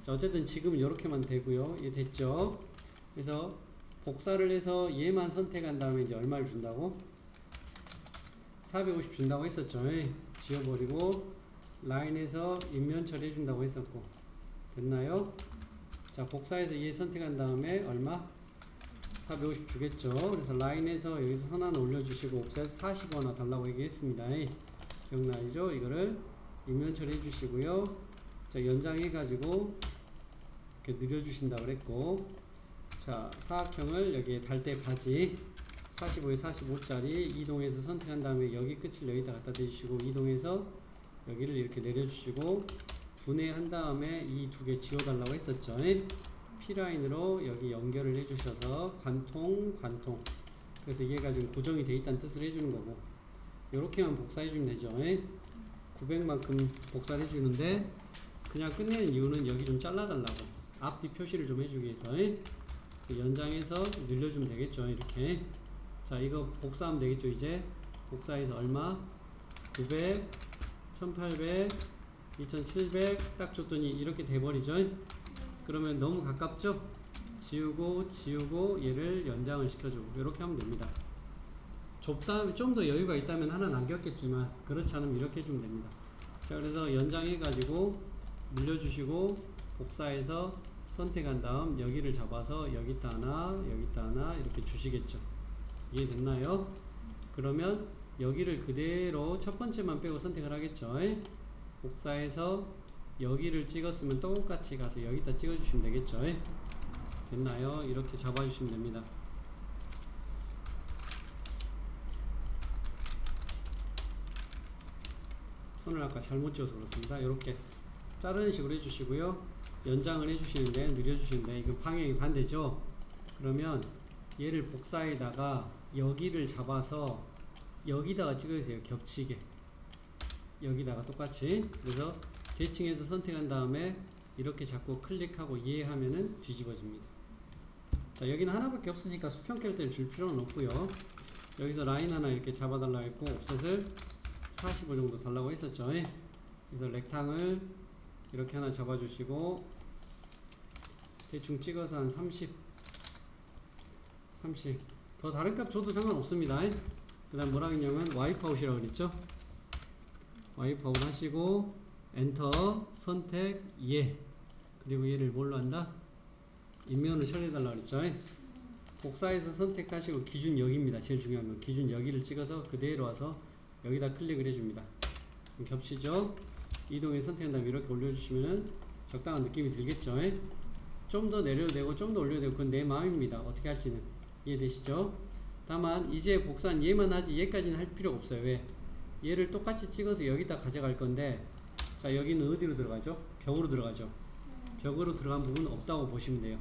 자, 어쨌든 지금 이렇게만 되고요. 이게 됐죠? 그래서 복사를 해서 얘만 선택한 다음에 이제 얼마를 준다고? 450 준다고 했었죠. 지워버리고 라인에서 인면 처리해준다고 했었고 됐나요? 자, 복사해서 얘 선택한 다음에 얼마? 450 주겠죠. 그래서 라인에서 여기서 선 하나 올려주시고 옵셋 40원화 달라고 얘기했습니다. 기억나죠? 이거를 인면 처리해 주시고요. 자, 연장해가지고 이렇게 늘려주신다 그랬고, 자, 사각형을 여기에 달 때 바지 45에 45짜리 이동해서 선택한 다음에 여기 끝을 여기다 갖다 대주시고 이동해서 여기를 이렇게 내려주시고 분해한 다음에 이 두 개 지워달라고 했었죠. P라인으로 여기 연결을 해주셔서 관통 그래서 얘가 지금 고정이 돼 있다는 뜻을 해주는 거고 요렇게만 복사해주면 되죠. 900만큼 복사를 해주는데 그냥 끝내는 이유는 여기 좀 잘라달라고 앞뒤 표시를 좀 해주기 위해서 연장해서 늘려주면 되겠죠. 이렇게 자, 이거 복사하면 되겠죠. 이제 복사해서 얼마? 900 1800 2700 딱 줬더니 이렇게 돼버리죠. 그러면 너무 가깝죠? 지우고 얘를 연장을 시켜주고 이렇게 하면 됩니다. 좁다 좀 더 여유가 있다면 하나 남겼겠지만 그렇지 않으면 이렇게 해주면 됩니다. 자, 그래서 연장해 가지고 늘려주시고 복사해서 선택한 다음 여기를 잡아서 여기다 하나 이렇게 주시겠죠. 이해됐나요? 그러면 여기를 그대로 첫 번째만 빼고 선택을 하겠죠. 복사해서 여기를 찍었으면 똑같이 가서 여기다 찍어주시면 되겠죠. 됐나요? 이렇게 잡아주시면 됩니다. 선을 아까 잘못 찍어서 그렇습니다. 이렇게 자르는 식으로 해주시고요. 연장을 해주시는데 늘려주시는데 이거 방향이 반대죠. 그러면 얘를 복사에다가 여기를 잡아서 여기다가 찍어주세요. 겹치게 여기다가 똑같이. 그래서 대칭해서 선택한 다음에 이렇게 잡고 클릭하고 하면은 뒤집어집니다. 자, 여기는 하나밖에 없으니까 수평 깰 때는 줄 필요는 없고요. 여기서 라인 하나 이렇게 잡아달라고 했고 옵셋을 45 정도 달라고 했었죠. 그래서 렉탕을 이렇게 하나 잡아주시고 대충 찍어서 한 30 더 다른 값 줘도 상관없습니다. 그 다음 뭐라 했냐면 와이프 아웃이라고 그랬죠. 와이프 아웃 하시고 엔터 선택 그리고 얘를 뭘로 한다? 인면을 처리해달라고 그랬죠. 복사해서 선택하시고 기준 여기입니다. 제일 중요한 건 기준 여기를 찍어서 그대로 와서 여기다 클릭을 해줍니다. 겹치죠? 이동해 선택한 다음에 이렇게 올려주시면은 적당한 느낌이 들겠죠? 좀 더 내려도 되고 좀 더 올려도 되고 그건 내 마음입니다. 어떻게 할지는 이해되시죠? 다만 이제 복사한 얘만 하지 얘까지는 할 필요가 없어요. 왜? 얘를 똑같이 찍어서 여기다 가져갈 건데 자, 여기는 어디로 들어가죠? 벽으로 들어가죠. 벽으로 들어간 부분은 없다고 보시면 돼요.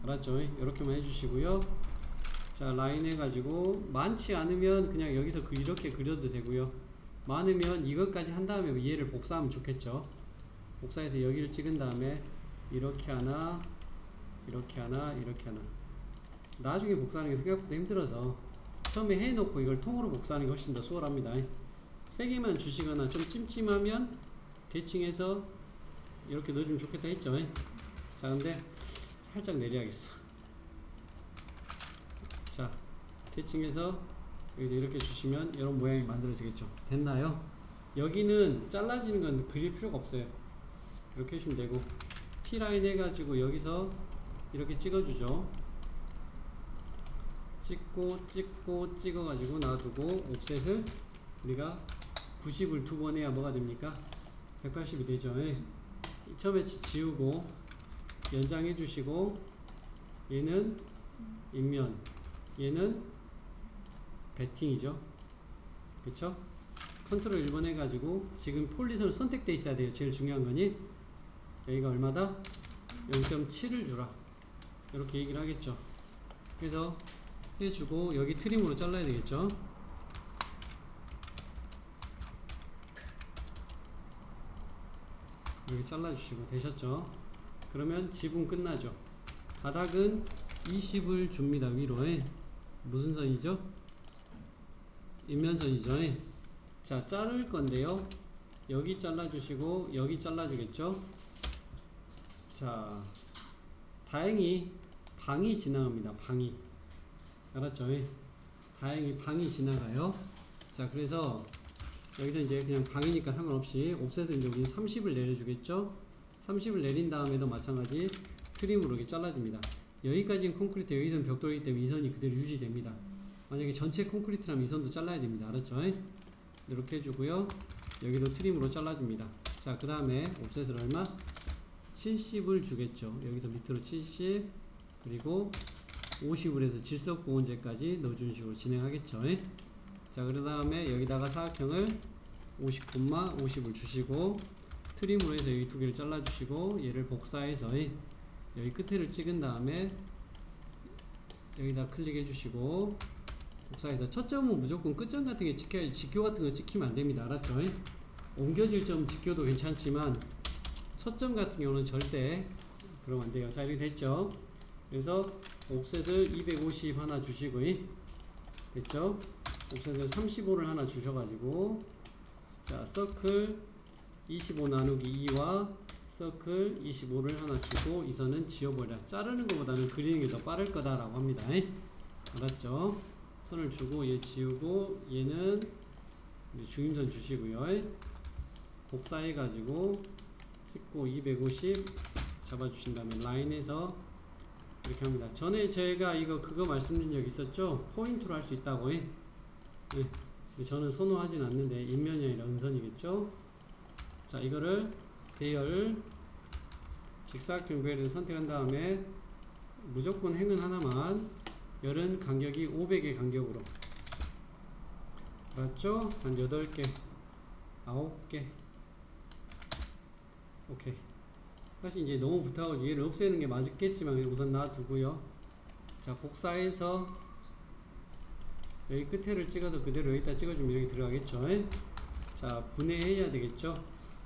알았죠? 이렇게만 해주시고요. 자, 라인 해가지고 많지 않으면 그냥 여기서 이렇게 그려도 되고요. 많으면 이것까지 한 다음에 얘를 복사하면 좋겠죠. 복사해서 여기를 찍은 다음에 이렇게 하나 나중에 복사하는 게 생각보다 힘들어서 처음에 해놓고 이걸 통으로 복사하는 게 훨씬 더 수월합니다. 세게만 주시거나 좀 찜찜하면 대칭해서 이렇게 넣어주면 좋겠다 했죠. 자, 근데 살짝 내려야겠어. 자, 대칭해서 여기서 이렇게 주시면 이런 모양이 만들어지겠죠. 됐나요? 여기는 잘라지는 건 그릴 필요가 없어요. 이렇게 해주시면 되고 T라인 해가지고 여기서 이렇게 찍어주죠. 찍고 찍어가지고 놔두고 옵셋을 우리가 90을 두 번 해야 뭐가 됩니까? 180이 되죠. 예. 처음에 지우고 연장해 주시고 얘는 인면, 얘는 배팅이죠. 그쵸? 컨트롤 1번 해가지고 지금 폴리선을 선택돼 있어야 돼요. 제일 중요한 거니 여기가 얼마다? 0.7을 주라 이렇게 얘기를 하겠죠. 그래서 해주고 여기 트림으로 잘라야 되겠죠. 이렇게 잘라주시고 되셨죠. 그러면 지붕 끝나죠. 바닥은 20을 줍니다. 위로에 무슨 선이죠? 인면선이죠. 자, 자를 건데요. 여기 잘라주시고 여기 잘라주겠죠. 자, 다행히 방이 지나갑니다. 방이 알았죠? 다행히 방이 지나가요. 자, 그래서 여기서 이제 그냥 방이니까 상관없이 옵셋을 이제 우리는 30을 내려주겠죠. 30을 내린 다음에도 마찬가지 트림으로 이렇게 잘라줍니다. 여기까지는 콘크리트, 여기서는 벽돌이기 때문에 이 선이 그대로 유지됩니다. 만약에 전체 콘크리트라면 이 선도 잘라야 됩니다. 알았죠? 이렇게 해주고요. 여기도 트림으로 잘라줍니다. 자, 그 다음에 옵셋을 얼마? 70을 주겠죠. 여기서 밑으로 70 그리고 50을 해서 질석보온제까지 넣어주는 식으로 진행하겠죠. 자, 그 다음에 여기다가 사각형을 50을 주시고 트림으로 해서 여기 두 개를 잘라주시고 얘를 복사해서 여기 끝에를 찍은 다음에 여기다 클릭해 주시고 복사해서 첫 점은 무조건 끝점 같은 게 찍혀야지 직교 같은 거 찍히면 안 됩니다. 알았죠? 옮겨질 점 직교도 괜찮지만 첫 점 같은 경우는 절대 그러면 안 돼요. 자, 이렇게 됐죠? 그래서 옵셋을 250 하나 주시고 됐죠? 옵셋을 35를 하나 주셔가지고 자, 서클 25 나누기 2와 서클 25를 하나 주고 이 선은 지워버려. 자르는 것보다는 그리는 게 더 빠를 거다라고 합니다. 알았죠? 선을 주고 얘 지우고 얘는 중임선 주시고요. 복사해가지고 찍고 250 잡아주신 다음에 라인에서 이렇게 합니다. 전에 제가 그거 말씀드린 적 있었죠? 포인트로 할 수 있다고. 근데 저는 선호하진 않는데 인면이 아니라 은선이겠죠? 자, 이거를 배열 직사각형 배열을 선택한 다음에 무조건 행은 하나만 열은 간격이 500의 간격으로 맞죠? 한 8개 9개 오케이. 사실 이제 너무 붙어가지고 얘를 없애는 게 맞겠지만 우선 놔두고요. 자, 복사해서 여기 끝에를 찍어서 그대로 여기다 찍어주면 여기 들어가겠죠. 자, 분해해야 되겠죠.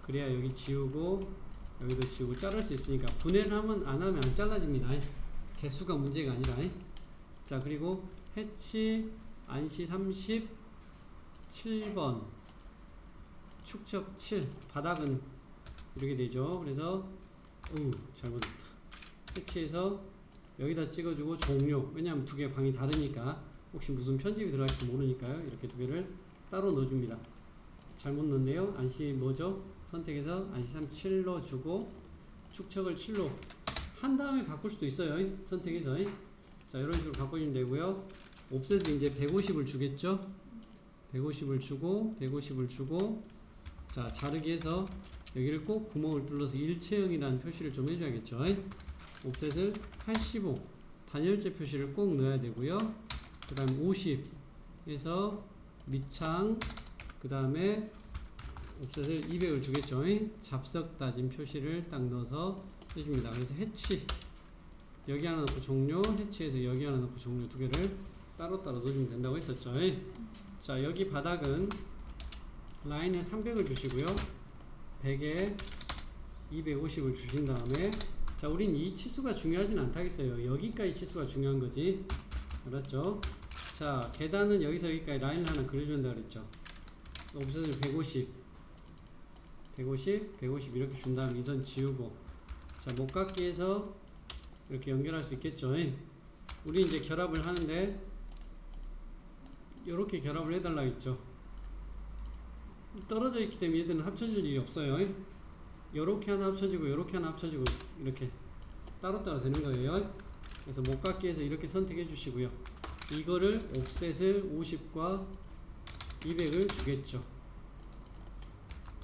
그래야 여기 지우고 여기도 지우고 자를 수 있으니까 분해를 안 하면 안 잘라집니다. 개수가 문제가 아니라. 자, 그리고 해치 안시 37번 축척 7 바닥은 이렇게 되죠. 그래서 잘못했다. 해치해서 여기다 찍어주고 종료. 왜냐하면 두 개 방이 다르니까 혹시 무슨 편집이 들어갈지 모르니까요. 이렇게 두 개를 따로 넣어줍니다. 잘못 넣었네요. 안시 뭐죠? 선택해서 안시 37 넣어주고 축척을 7로 한 다음에 바꿀 수도 있어요. 선택해서. 자, 이런 식으로 바꿔주면 되고요. 옵셋을 이제 150을 주겠죠. 150을 주고 자, 자르기 해서 여기를 꼭 구멍을 뚫러서 일체형이라는 표시를 좀 해줘야겠죠. 옵셋을 85 단열재 표시를 꼭 넣어야 되고요. 그 다음 50 해서 밑창 그 다음에 옵셋을 200을 주겠죠. 잡석 다짐 표시를 딱 넣어서 해줍니다. 그래서 해치 여기 하나 넣고 종료, 해치해서 여기 하나 넣고 종료 두 개를 따로따로 넣어주면 된다고 했었죠. 자, 여기 바닥은 라인에 300을 주시고요. 100에 250을 주신 다음에 자, 우린 이 치수가 중요하진 않다겠어요. 여기까지 치수가 중요한 거지. 알았죠? 자, 계단은 여기서 여기까지 라인을 하나 그려준다 그랬죠. 옵셋을 150 이렇게 준 다음에 이 선 지우고 자, 목깎이에서 이렇게 연결할 수 있겠죠. 우리 이제 결합을 하는데 이렇게 결합을 해달라 했죠. 떨어져 있기 때문에 얘들은 합쳐질 일이 없어요. 요렇게 하나 합쳐지고 요렇게 하나 합쳐지고 이렇게 따로따로 되는 거예요. 그래서 못 갖기 해서 이렇게 선택해 주시고요. 이거를 옵셋을 50과 200을 주겠죠.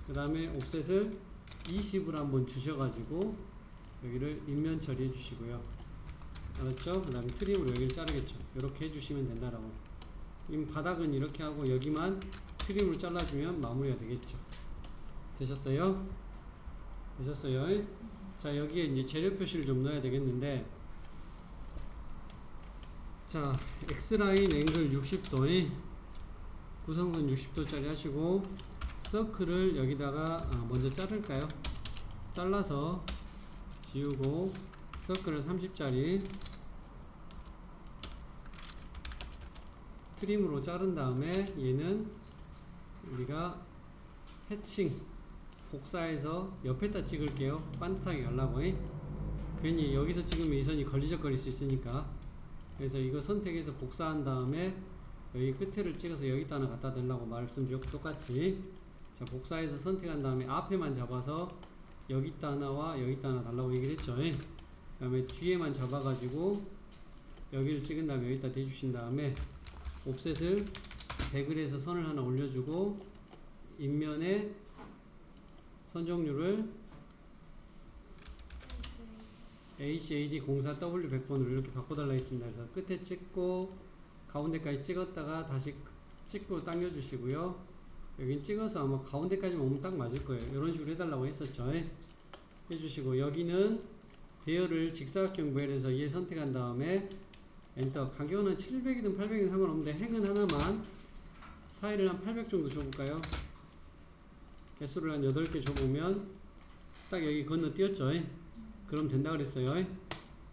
그 다음에 옵셋을 20을 한번 주셔가지고 여기를 인면 처리해 주시고요. 알았죠? 그 다음에 트림으로 여기를 자르겠죠. 이렇게 해주시면 된다라고. 이 바닥은 이렇게 하고 여기만 트림으로 잘라주면 마무리가 되겠죠. 되셨어요? 되셨어요? 자, 여기에 이제 재료 표시를 좀 넣어야 되겠는데, 자, X라인 앵글 60도, 구성은 60도짜리 하시고, 서클을 여기다가 먼저 자를까요? 잘라서 지우고, 서클을 30짜리 트림으로 자른 다음에 얘는 우리가 해칭 복사해서 옆에다 찍을게요. 반듯하게 가려고. 괜히 여기서 찍으면 이 선이 걸리적거릴 수 있으니까. 그래서 이거 선택해서 복사한 다음에 여기 끝에를 찍어서 여기다 하나 갖다 대려고 말씀드렸고, 똑같이 자, 복사해서 선택한 다음에 앞에만 잡아서 여기다 하나와 여기다 하나 달라고 얘기를 했죠. 그 다음에 뒤에만 잡아가지고 여기를 찍은 다음에 여기다 대주신 다음에 옵셋을 100을 해서 선을 하나 올려주고, 인면에 선 종류를 HAD04W100번으로 이렇게 바꿔달라 했습니다. 그래서 끝에 찍고 가운데까지 찍었다가 다시 찍고 당겨주시고요. 여긴 찍어서 아마 가운데까지만 오면 딱 맞을 거예요. 이런 식으로 해달라고 했었죠. 해주시고, 여기는 배열을 직사각형 배열해서 얘 선택한 다음에 엔터. 간격은 700이든 800이든 상관없는데 행은 하나만, 사이를 한 800 정도 줘볼까요? 개수를 한 8개 줘보면 딱 여기 건너뛰었죠. 그럼 된다 그랬어요.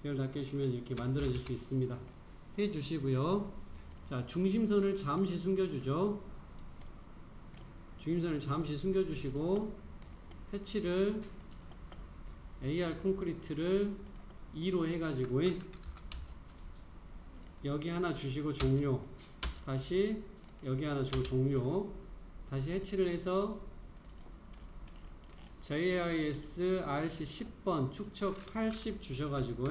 배열 다 깨주시면 이렇게 만들어질 수 있습니다. 해주시고요. 자, 중심선을 잠시 숨겨주죠. 중심선을 잠시 숨겨주시고, 해치를 AR 콘크리트를 2로 해가지고 여기 하나 주시고 종료, 다시 여기 하나 주고 종료, 다시 해치를 해서 JIS RC 10번 축척 80 주셔가지고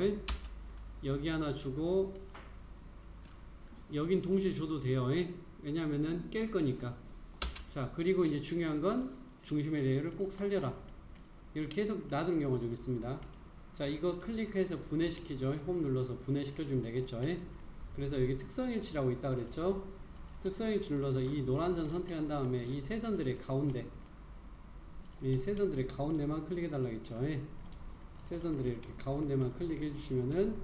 여기 하나 주고, 여긴 동시에 줘도 돼요. 왜냐하면은 깰 거니까. 자, 그리고 이제 중요한 건 중심의 레이어를 꼭 살려라. 이걸 계속 놔두는 경우가 좀 있습니다. 자, 이거 클릭해서 분해시키죠. 홈 눌러서 분해시켜주면 되겠죠. 그래서 여기 특성일치라고 있다 그랬죠. 특성일치 눌러서 이 노란선 선택한 다음에 이 세 선들의 가운데, 이 세 선들의 가운데만 클릭해 달라 했죠. 세 선들의 이렇게 가운데만 클릭해 주시면은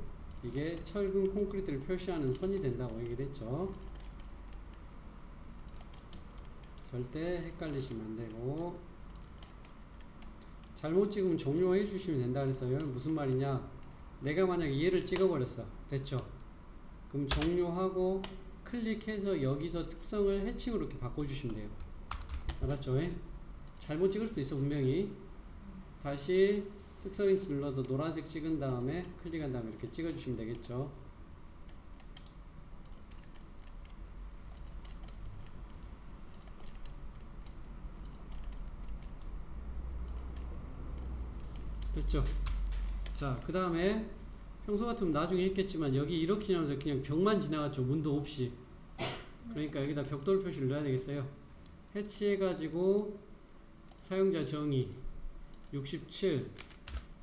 이게 철근 콘크리트를 표시하는 선이 된다고 얘기를 했죠. 절대 헷갈리시면 안 되고, 잘못 찍으면 종료해 주시면 된다 그랬어요. 무슨 말이냐, 내가 만약에 얘를 찍어 버렸어. 됐죠? 그럼 종료하고 클릭해서 여기서 특성을 해칭으로 이렇게 바꿔주시면 돼요. 알았죠? 잘못 찍을 수도 있어 분명히. 다시 특성인치 눌러서 노란색 찍은 다음에 클릭한 다음에 이렇게 찍어주시면 되겠죠. 됐죠? 자, 그 다음에 평소 같으면 나중에 했겠지만 여기 이렇게 지나면서 그냥 벽만 지나갔죠. 문도 없이. 그러니까 여기다 벽돌 표시를 넣어야 되겠어요. 해치해가지고 사용자 정의 67,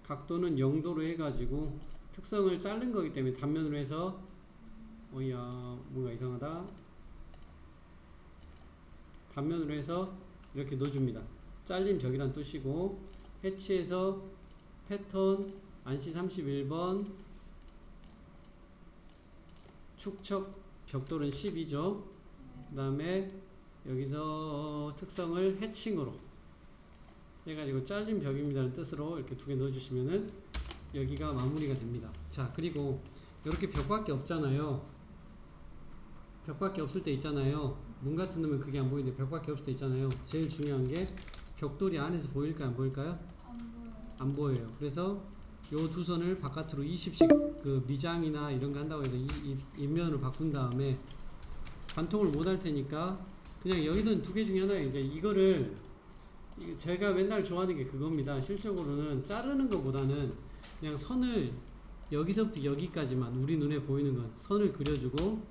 각도는 0도로 해가지고, 특성을 자른 거기 때문에 단면으로 해서 뭔가 이상하다. 단면으로 해서 이렇게 넣어줍니다. 잘린 벽이란 뜻이고, 해치해서 패턴 안시 31번, 축척 벽돌은 12죠. 그 다음에 여기서 특성을 해칭으로 해가지고 잘린 벽입니다는 뜻으로 이렇게 두 개 넣어주시면은 여기가 마무리가 됩니다. 자, 그리고 이렇게 벽밖에 없잖아요. 벽밖에 없을 때 있잖아요. 문 같은 놈은 그게 안 보이는데 벽밖에 없을 때 있잖아요. 제일 중요한 게 벽돌이 안에서 보일까요? 안 보일까요? 안 보여요. 그래서 요 두 선을 바깥으로 20씩 그 미장이나 이런 거 한다고 해서 이 인면으로 바꾼 다음에 관통을 못 할 테니까 그냥 여기서는 두 개 중에 하나예요. 이제 이거를 제가 맨날 좋아하는 게 그겁니다. 실적으로는 자르는 것보다는 그냥 선을 여기서부터 여기까지만 우리 눈에 보이는 건 선을 그려주고,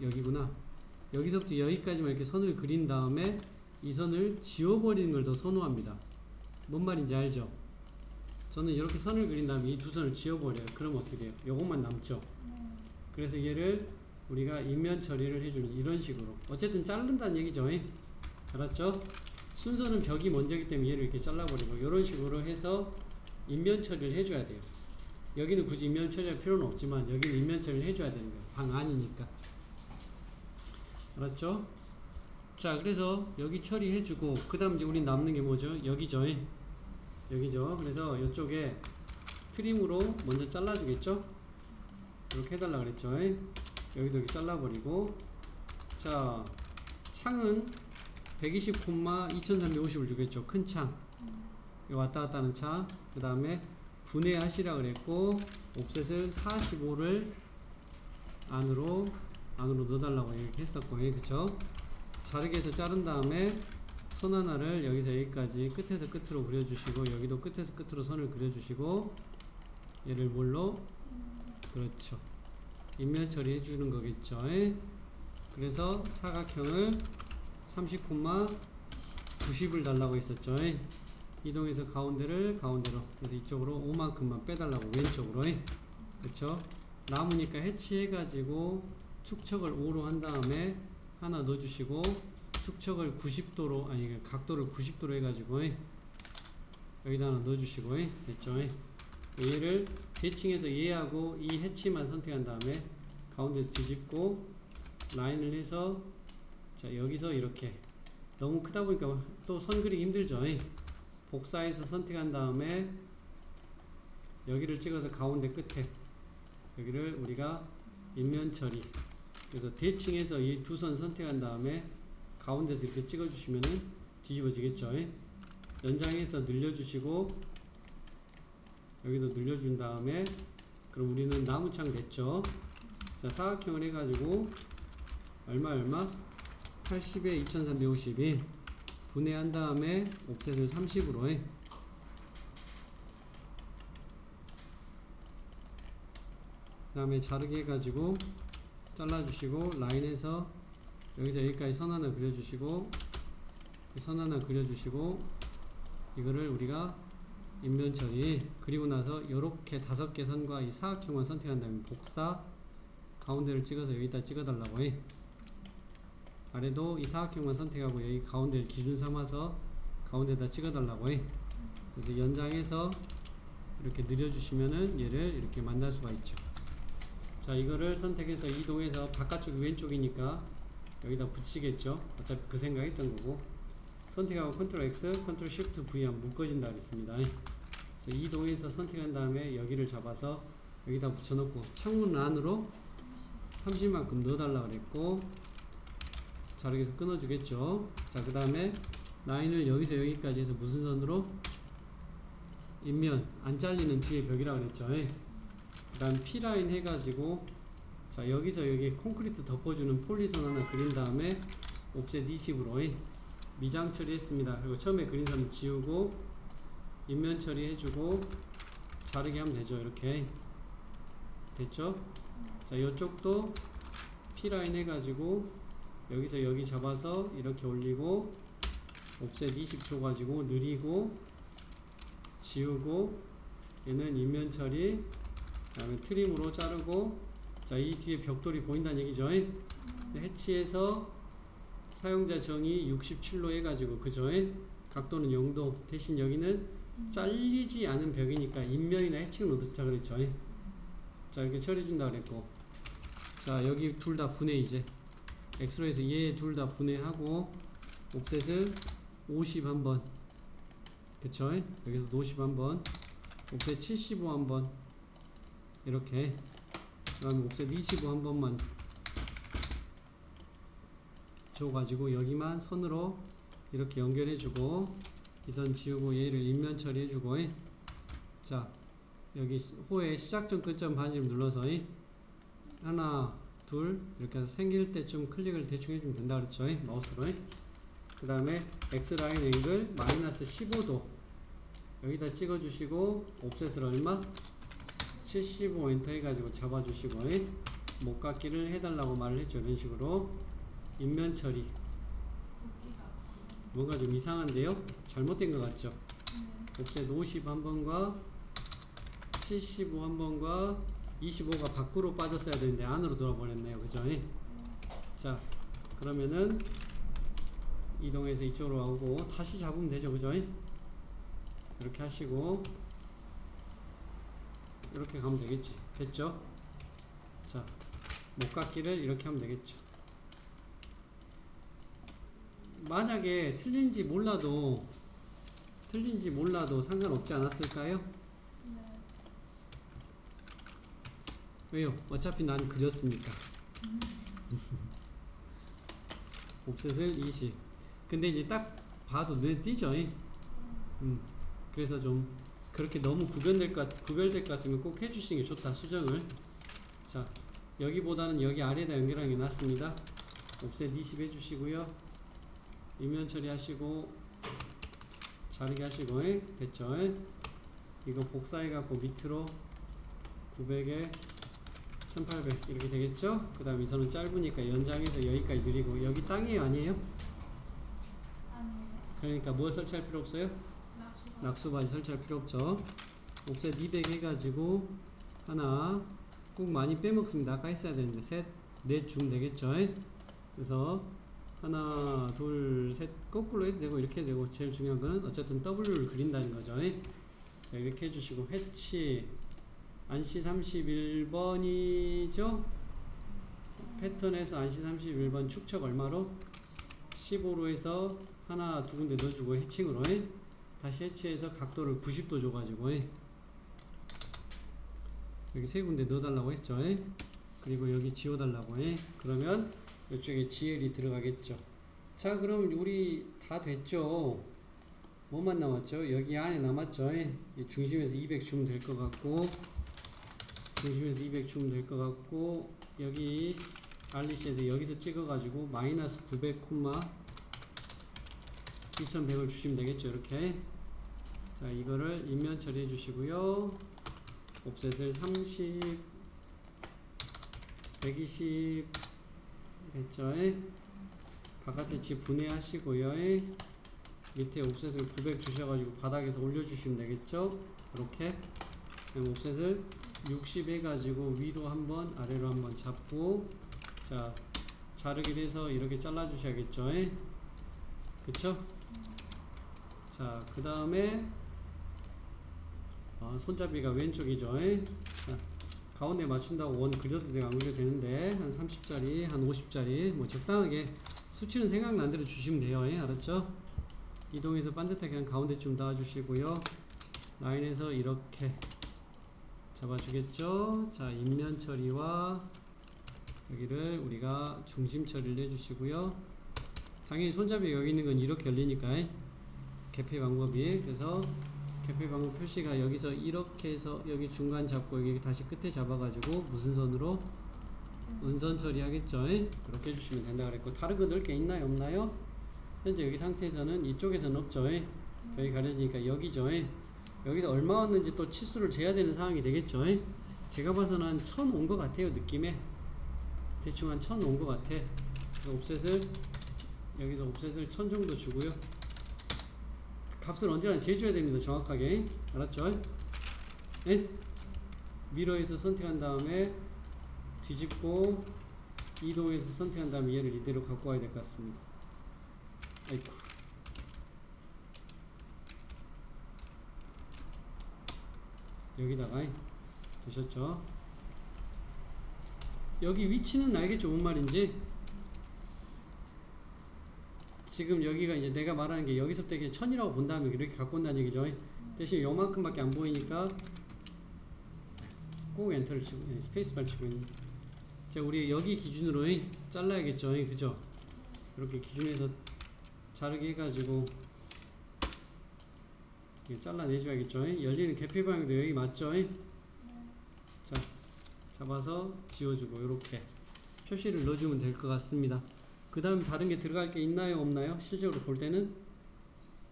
여기구나. 여기서부터 여기까지만 이렇게 선을 그린 다음에 이 선을 지워버리는 걸 더 선호합니다. 뭔 말인지 알죠? 저는 이렇게 선을 그린 다음에 이 두 선을 지워버려요. 그럼 어떻게 돼요? 요것만 남죠. 그래서 얘를 우리가 인면 처리를 해주는 이런 식으로. 어쨌든 자른다는 얘기죠. 알았죠? 순서는 벽이 먼저기 때문에 얘를 이렇게 잘라버리고 이런 식으로 해서 인면 처리를 해줘야 돼요. 여기는 굳이 인면 처리할 필요는 없지만 여기는 인면 처리를 해줘야 되는 거예요. 방 안이니까. 알았죠? 자, 그래서 여기 처리해주고 그 다음 이제 우린 남는 게 뭐죠? 여기죠. 여기죠. 그래서 이쪽에 트림으로 먼저 잘라주겠죠? 이렇게 해달라 그랬죠. 여기도 이렇게 잘라버리고, 자, 창은 120, 2350을 주겠죠. 큰 창. 왔다 갔다 하는 창. 그 다음에 분해하시라 그랬고, 옵셋을 45를 안으로 넣어달라고 얘기했었고, 그쵸? 자르게 해서 자른 다음에 선 하나를 여기서 여기까지 끝에서 끝으로 그려주시고, 여기도 끝에서 끝으로 선을 그려주시고, 얘를 뭘로? 그렇죠. 인면 처리 해주는 거겠죠. 그래서 사각형을 30, 90을 달라고 했었죠. 이동해서 가운데로, 그래서 이쪽으로 5만큼만 빼달라고, 왼쪽으로. 그쵸? 남으니까 해치해가지고 축척을 5로 한 다음에 하나 넣어주시고, 축척을 90도로, 아니, 각도를 90도로 해가지고, 여기다 하나 넣어주시고, 됐죠? 얘를 대칭해서 얘하고 이 해치만 선택한 다음에 가운데서 뒤집고 라인을 해서, 자, 여기서 이렇게 너무 크다 보니까 또 선 그리기 힘들죠. 복사해서 선택한 다음에 여기를 찍어서 가운데 끝에 여기를 우리가 인면 처리, 그래서 대칭해서 이 두 선 선택한 다음에 가운데서 이렇게 찍어주시면은 뒤집어지겠죠. 연장해서 늘려주시고 여기도 늘려준 다음에, 그럼 우리는 나무창 됐죠. 자, 사각형을 해가지고 얼마 80에 2350이 분해한 다음에 옵셋을 30으로 해. 그 다음에 자르게 해가지고 잘라주시고 라인에서 여기서 여기까지 선 하나 그려주시고, 선 하나 그려주시고, 이거를 우리가 인면 처리, 그리고 나서 요렇게 5개 선과 이 사각형만 선택한 다음에 복사, 가운데를 찍어서 여기다 찍어달라고 해. 아래도 이 사각형만 선택하고 여기 가운데를 기준 삼아서 가운데다 찍어달라고 해. 그래서 연장해서 이렇게 늘려주시면은 얘를 이렇게 만날 수가 있죠. 자, 이거를 선택해서 이동해서 바깥쪽이 왼쪽이니까 여기다 붙이겠죠. 어차피 그 생각했던 거고, 선택하고 컨트롤 X, 컨트롤 Shift V 하면 묶어진다 그랬습니다. 그래서 이동해서 선택한 다음에 여기를 잡아서 여기다 붙여놓고 창문 안으로 30만큼 넣어달라 그랬고, 자르게서 끊어주겠죠. 자, 그 다음에 라인을 여기서 여기까지 해서 무슨 선으로? 인면 안 잘리는 뒤에 벽이라 그랬죠. 그 다음 P라인 해가지고, 자, 여기서 여기 콘크리트 덮어주는 폴리선 하나 그린 다음에 옵셋 20으로 미장 처리했습니다. 그리고 처음에 그린 선을 지우고 인면 처리해주고 자르게 하면 되죠. 이렇게 됐죠? 자, 이쪽도 P라인 해가지고 여기서 여기 잡아서 이렇게 올리고 옵셋 20 줘가지고 느리고 지우고, 얘는 인면 처리, 그 다음에 트림으로 자르고, 자, 이 뒤에 벽돌이 보인다는 얘기죠. 해치해서 사용자 정의 67로 해가지고, 그죠? 각도는 0도, 대신 여기는 잘리지 않은 벽이니까 인면이나 해칭을 넣자 그랬죠. 자, 이렇게 처리해준다 그랬고, 자, 여기 둘 다 분해, 이제 X로 해서 얘 둘 다 분해하고 옵셋을 50 한번, 그쵸? 여기서 50 한번, 옵셋 75 한번, 이렇게. 그 다음에 옵셋 25 한 번만 줘가지고 여기만 선으로 이렇게 연결해주고, 이 선 지우고 얘를 인면 처리해주고, 자, 여기 호의 시작점 끝점 반지름 눌러서 하나 둘 이렇게 해서 생길 때쯤 클릭을 대충 해주면 된다 그랬죠. 마우스로. 그 그 다음에 X라인 앵글 마이너스 15도 여기다 찍어주시고 옵셋을 얼마? 75 엔터 해가지고 잡아주시고 목깎이를 해달라고 말을 했죠. 이런 식으로 인면 처리 뭔가 좀 이상한데요? 잘못된 것 같죠? 옵셋 50 한 번과 75 한 번과 25가 밖으로 빠졌어야 되는데 안으로 돌아버렸네요. 그죠? 자 그러면은 이동해서 이쪽으로 오고 다시 잡으면 되죠. 그죠? 이렇게 하시고 이렇게 가면 되겠지. 됐죠? 자 목깎이를 이렇게 하면 되겠죠. 만약에 틀린지 몰라도 상관없지 않았을까요? 왜요? 어차피 난 그렸으니까. 옵셋을 20. 근데 이제 딱 봐도 눈에 띄죠? 그래서 좀 그렇게 너무 구별될 것 같으면 꼭 해주시는 게 좋다. 수정을. 자, 여기보다는 여기 아래에다 연결하는 게 낫습니다. 옵셋 20 해주시고요. 이면 처리하시고 자르게 하시고 됐죠? 이거 복사해갖고 밑으로 900에 1800 이렇게 되겠죠? 그 다음 이 선은 짧으니까 연장해서 여기까지 늘리고 여기 땅이에요? 아니에요? 아니에요. 그러니까 뭐 설치할 필요 없어요? 낙수바지 설치할 필요 없죠. 옵셋 200 해가지고 하나 꼭 많이 빼먹습니다. 아까 했어야 되는데 셋, 넷 줌 되겠죠? 그래서 하나, 둘, 셋 거꾸로 해도 되고 이렇게 해도 되고 제일 중요한 거는 어쨌든 W를 그린다는 거죠. 자 이렇게 해주시고 해치 안시 31번이죠? 패턴에서 안시 31번 축척 얼마로? 15로 해서 하나 두 군데 넣어주고 해칭으로 다시 해치해서 각도를 90도 줘가지고 여기 세 군데 넣어달라고 했죠. 그리고 여기 지워달라고 그러면 이쪽에 GL이 들어가겠죠. 자 그럼 우리 다 됐죠. 뭐만 남았죠? 여기 안에 남았죠. 중심에서 200 주면 될 것 같고 중심에서 200 주면 될 것 같고 여기 알리시에서 여기서 찍어가지고 마이너스 900, 2100을 주시면 되겠죠. 이렇게 자 이거를 인면 처리해 주시고요. 옵셋을 30 120 됐죠. 바깥에 집 분해하시고요. 밑에 옵셋을 900 주셔가지고 바닥에서 올려주시면 되겠죠. 이렇게 옵셋을 60 해가지고 위로 한번 아래로 한번 잡고 자 자르기를 해서 이렇게 잘라 주셔야겠죠. 그쵸? 자 그 다음에 손잡이가 왼쪽이죠. 자, 가운데 맞춘다고 원 그려도 되고 안 그려도 되는데 한 30짜리 한 50짜리 뭐 적당하게 수치는 생각난 대로 주시면 돼요. 알았죠? 이동해서 반듯하게 그냥 가운데 좀 놔주시고요. 라인에서 이렇게 잡아주겠죠? 자 인면 처리와 여기를 우리가 중심 처리를 해주시고요. 당연히 손잡이 여기 있는 건 이렇게 열리니까 개폐 방법이 그래서 개폐 방법 표시가 여기서 이렇게 해서 여기 중간 잡고 여기 다시 끝에 잡아가지고 무슨 선으로 은선 처리하겠죠. 그렇게 해주시면 된다 그랬고 다른 거 넣을 게 있나요 없나요? 현재 여기 상태에서는 이쪽에서는 없죠. 여기 가려지니까 여기죠. 여기서 얼마 왔는지 또 치수를 재야 되는 상황이 되겠죠. 제가 봐서는 한 1000 온 것 같아요. 느낌에 대충 한 1000 온 것 같아. 옵셋을 여기서 옵셋을 1000 정도 주고요. 값을 언제나 재줘야 됩니다. 정확하게. 알았죠? 미러에서 선택한 다음에 뒤집고 이동해서 선택한 다음에 얘를 이대로 갖고 와야 될 것 같습니다. 아이쿠. 여기다가 되셨죠? 여기 위치는 알겠죠? 뭔 말인지? 지금 여기가 이제 내가 말하는 게 여기서부터 이렇게 1000이라고 본 다음에 이렇게 갖고 온다는 얘기죠. 대신 요만큼밖에 안 보이니까 꼭 엔터를 치고 스페이스바를 치고 있는. 자 우리 여기 기준으로 잘라야겠죠. 그죠? 이렇게 기준에서 자르게 해가지고 잘라내줘야겠죠. 열리는 개폐 방향도 여기 맞죠? 자 잡아서 지워주고 이렇게 표시를 넣어주면 될 것 같습니다. 그 다음 다른 게 들어갈 게 있나요 없나요? 실적으로 볼 때는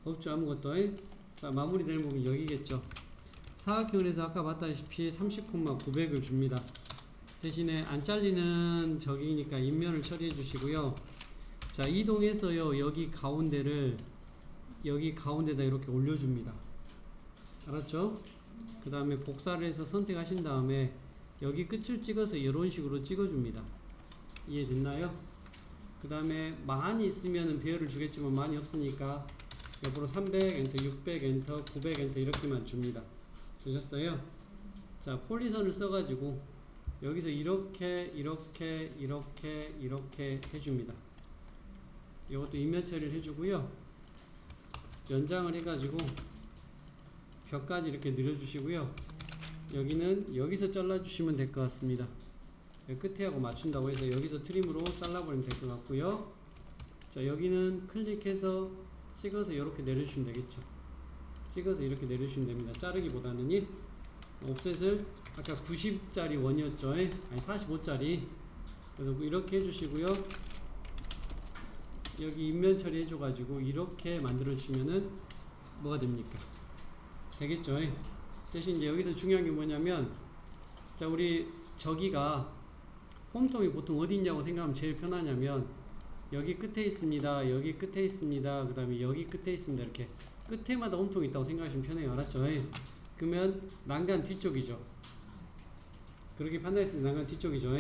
없죠. 아무것도. 자, 마무리되는 부분이 여기겠죠. 사각형에서 아까 봤다시피 30,900을 줍니다. 대신에 안 잘리는 저기니까 인면을 처리해 주시고요. 자, 이동해서요 여기 가운데를 여기 가운데다 이렇게 올려줍니다. 알았죠? 그 다음에 복사를 해서 선택하신 다음에 여기 끝을 찍어서 이런 식으로 찍어줍니다. 이해됐나요? 그 다음에 많이 있으면 배열을 주겠지만 많이 없으니까 옆으로 300 엔터, 600 엔터, 900 엔터 이렇게만 줍니다. 되셨어요? 자, 폴리선을 써가지고 여기서 이렇게 해줍니다. 이것도 인면 처리를 해주고요. 연장을 해가지고 벽까지 이렇게 늘려주시고요. 여기는 여기서 잘라주시면 될 것 같습니다. 끝에하고 맞춘다고 해서 여기서 트림으로 잘라버리면 될 것 같고요. 자, 여기는 클릭해서 찍어서 이렇게 내려주시면 되겠죠. 찍어서 이렇게 내려주시면 됩니다. 자르기보다는 옵셋을 아까 90짜리 원이었죠. 아니 45짜리. 그래서 이렇게 해주시고요. 여기 인면 처리 해줘가지고 이렇게 만들어 주시면은 뭐가 됩니까? 되겠죠. 대신 이제 여기서 중요한 게 뭐냐면, 자, 우리 저기가 홈통이 보통 어디 있냐고 생각하면 제일 편하냐면 여기 끝에 있습니다. 여기 끝에 있습니다. 그 다음에 여기 끝에 있습니다. 이렇게 끝에마다 홈통이 있다고 생각하시면 편해요. 알았죠? 그러면 난간 뒤쪽이죠. 그렇게 판단했을 때 난간 뒤쪽이죠.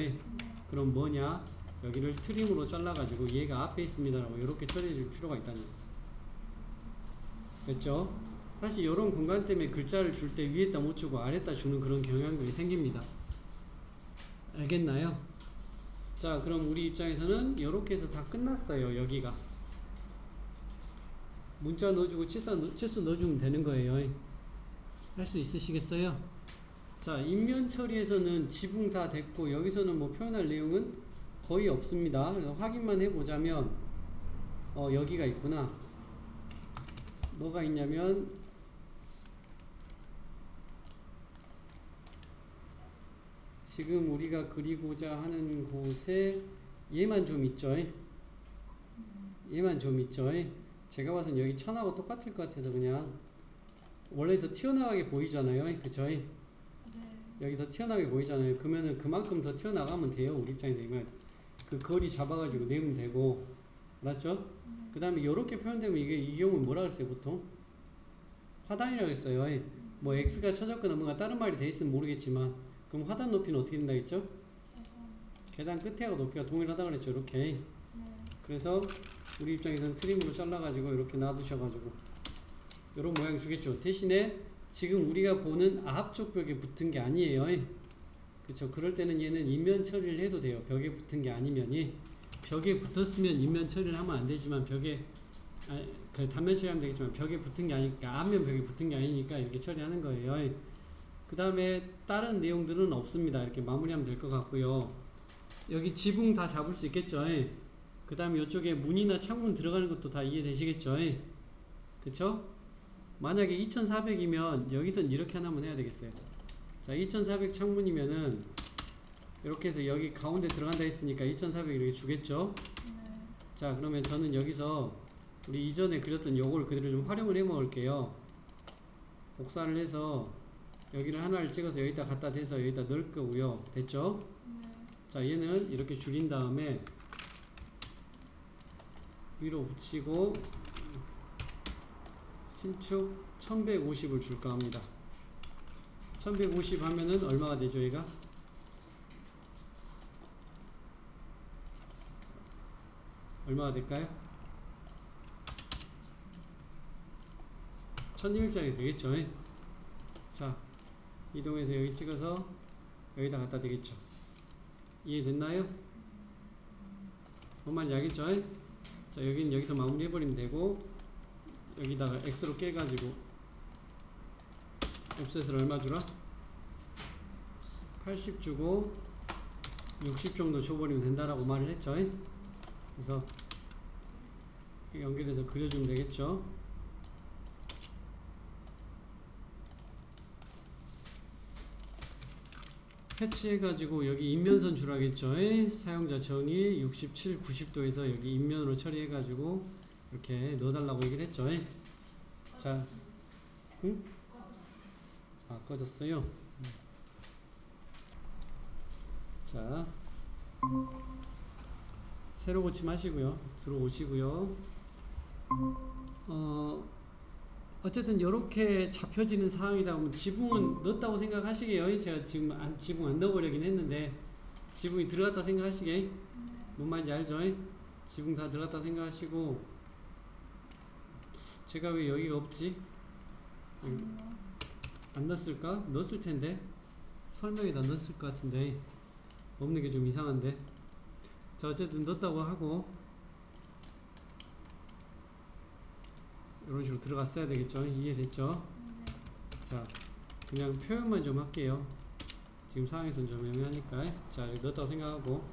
그럼 뭐냐? 여기를 트림으로 잘라가지고 얘가 앞에 있습니다라고 이렇게 처리해 줄 필요가 있다는 거예요. 됐죠? 사실 이런 공간 때문에 글자를 줄 때 위에다 못 주고 아래다 주는 그런 경향들이 생깁니다. 알겠나요? 자, 그럼 우리 입장에서는 이렇게 해서 다 끝났어요. 여기가 문자 넣어주고 치수 넣어주면 되는 거예요. 할 수 있으시겠어요? 자, 인면 처리에서는 지붕 다 됐고 여기서는 뭐 표현할 내용은 거의 없습니다. 그래서 확인만 해보자면 여기가 있구나. 뭐가 있냐면 지금 우리가 그리고자 하는 곳에 얘만 좀 있죠. 얘만 좀 있죠. 제가 봐서는 여기 천하고 똑같을 것 같아서 그냥 원래 더 튀어나가게 보이잖아요. 그쵸? 네. 여기 더 튀어나가게 보이잖아요. 그러면은 그만큼 더 튀어나가면 돼요. 우리 입장에서 이건 그 거리 잡아가지고 내면 되고. 알았죠? 그 다음에 이렇게 표현되면 이 경우는 뭐라 그랬어요? 보통 화단이라고 했어요. 뭐 x가 쳐졌거나 뭔가 다른 말이 돼 있으면 모르겠지만, 그럼 화단 높이는 어떻게 된다 했죠? 계단 끝에하고 높이가 동일하다 그랬죠. 이렇게. 네. 그래서 우리 입장에서는 트림으로 잘라가지고 이렇게 놔두셔가지고 이런 모양 주겠죠. 대신에 지금 우리가 보는 앞쪽 벽에 붙은 게 아니에요. 그쵸? 그럴 때는 얘는 인면 처리를 해도 돼요. 벽에 붙은 게 아니면이. 벽에 붙었으면 인면 처리를 하면 안 되지만 그 단면 처리하면 되겠지만 벽에 붙은 게 아니니까, 앞면 벽에 붙은 게 아니니까 이렇게 처리하는 거예요. 그 다음에 다른 내용들은 없습니다. 이렇게 마무리하면 될 것 같고요. 여기 지붕 다 잡을 수 있겠죠. 그 다음에 이쪽에 문이나 창문 들어가는 것도 다 이해되시겠죠. 그쵸? 만약에 2400이면 여기선 이렇게 하나만 해야 되겠어요. 자, 2400 창문이면은 이렇게 해서 여기 가운데 들어간다 했으니까 2400 이렇게 주겠죠. 네. 자, 그러면 저는 여기서 우리 이전에 그렸던 요걸 그대로 좀 활용을 해 먹을게요. 복사를 해서 여기를 하나를 찍어서 여기다 갖다 대서 여기다 넣을 거고요. 됐죠? 네. 자, 얘는 이렇게 줄인 다음에 위로 붙이고 신축 1150을 줄까 합니다. 1150 하면은 얼마가 되죠, 얘가? 얼마가 될까요? 1200짜리 되겠죠? 자, 이동해서 여기 찍어서 여기다 갖다 대겠죠. 이해됐나요? 뭔 말인지 알겠죠? 자, 여기는 여기서 마무리 해버리면 되고, 여기다가 X로 깨가지고 옵셋을 얼마 주라? 80 주고 60 정도 줘버리면 된다라고 말을 했죠. 그래서 연결해서 그려주면 되겠죠. 해치해가지고 여기 인면선 주라겠죠. 사용자 정의 67, 90도에서 여기 인면으로 처리해가지고 이렇게 넣어달라고 얘기를 했죠. 자, 응? 아, 꺼졌어요. 자, 새로 고침하시고요. 들어오시고요. 어쨌든 이렇게 잡혀지는 상황이다 보면 지붕은 넣었다고 생각하시게요. 제가 지금 지붕 안 넣어버리긴 했는데 지붕이 들어갔다 생각하시게. 뭔 말인지 알죠? 지붕 다 들어갔다 생각하시고 제가 왜 여기가 없지? 안 넣었을까? 넣었을 텐데 설명에다 넣었을 것 같은데 없는 게 좀 이상한데. 자, 어쨌든 넣었다고 하고 이런 식으로 들어갔어야 되겠죠. 이해됐죠? 자, 그냥 표현만 좀 할게요. 지금 상황에서는 좀 애매하니까. 자, 여기 넣었다고 생각하고.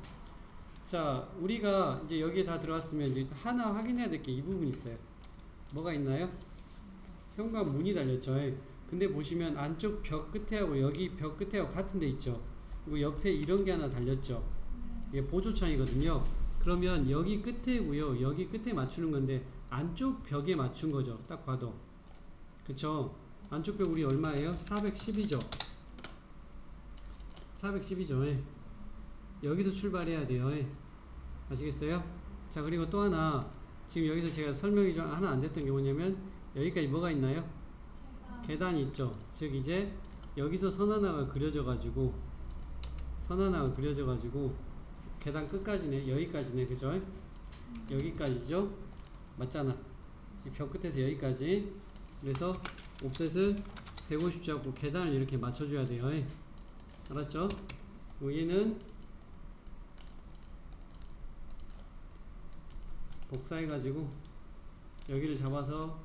자, 우리가 이제 여기에 다 들어갔으면 이제 하나 확인해야 될 게 이 부분이 있어요. 뭐가 있나요? 현관문이 달렸죠. 근데 보시면 안쪽 벽 끝에하고 여기 벽 끝에하고 같은 데 있죠. 그리고 옆에 이런 게 하나 달렸죠. 이게 보조창이거든요. 그러면 여기 끝에고요. 여기 끝에 맞추는 건데 안쪽 벽에 맞춘 거죠. 딱 봐도. 그쵸? 안쪽 벽 우리 얼마예요? 410이죠. 410이죠. 여기서 출발해야 돼요. 아시겠어요? 자, 그리고 또 하나 지금 여기서 제가 설명이 좀 하나 안 됐던 게 뭐냐면 여기까지 뭐가 있나요? 계단이 있죠. 즉 이제 여기서 선 하나가 그려져 가지고 계단 끝까지네. 여기까지네. 그죠? 여기까지죠. 맞잖아. 이 벽 끝에서 여기까지. 그래서 옵셋을 150 잡고 계단을 이렇게 맞춰줘야 돼요. 알았죠? 얘는 복사해가지고 여기를 잡아서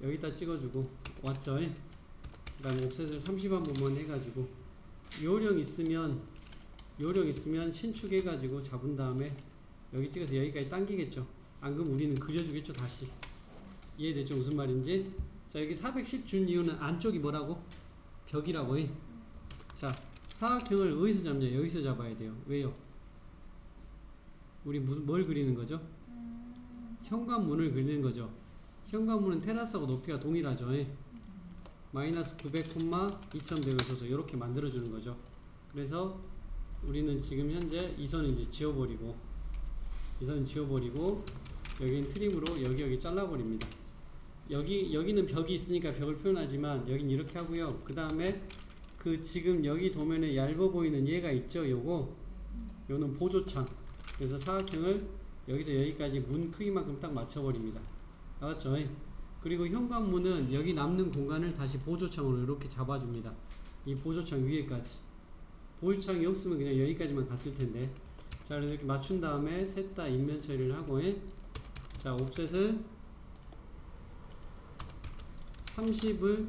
여기다 찍어주고 왔죠? 그 다음에 옵셋을 30 한 번만 해가지고 요령 있으면 신축해가지고 잡은 다음에 여기 찍어서 여기까지 당기겠죠. 안 그러면 우리는 그려주겠죠. 다시. 이해되죠? 무슨 말인지? 자, 여기 410 준 이유는 안쪽이 뭐라고? 벽이라고. 자, 사각형을 어디서 잡냐? 여기서 잡아야 돼요. 왜요? 우리 뭘 그리는 거죠? 현관문을 그리는 거죠. 현관문은 테라스하고 높이가 동일하죠. 마이너스 900, 2100을 줘서 이렇게 만들어주는 거죠. 그래서 우리는 지금 현재 이 선은 이제 지워버리고 여기는 트림으로 여기 잘라버립니다. 여기는 벽이 있으니까 벽을 표현하지만 여긴 이렇게 하고요. 그 다음에 그 지금 여기 도면에 얇아 보이는 얘가 있죠. 요는 보조창. 그래서 사각형을 여기서 여기까지 문 크기만큼 딱 맞춰버립니다. 알았죠? 그리고 현관문은 여기 남는 공간을 다시 보조창으로 이렇게 잡아줍니다. 이 보조창 위에까지. 보조창이 없으면 그냥 여기까지만 갔을 텐데. 자, 그래서 이렇게 맞춘 다음에 셋 다 인면 처리를 하고, 자, 옵셋을 30을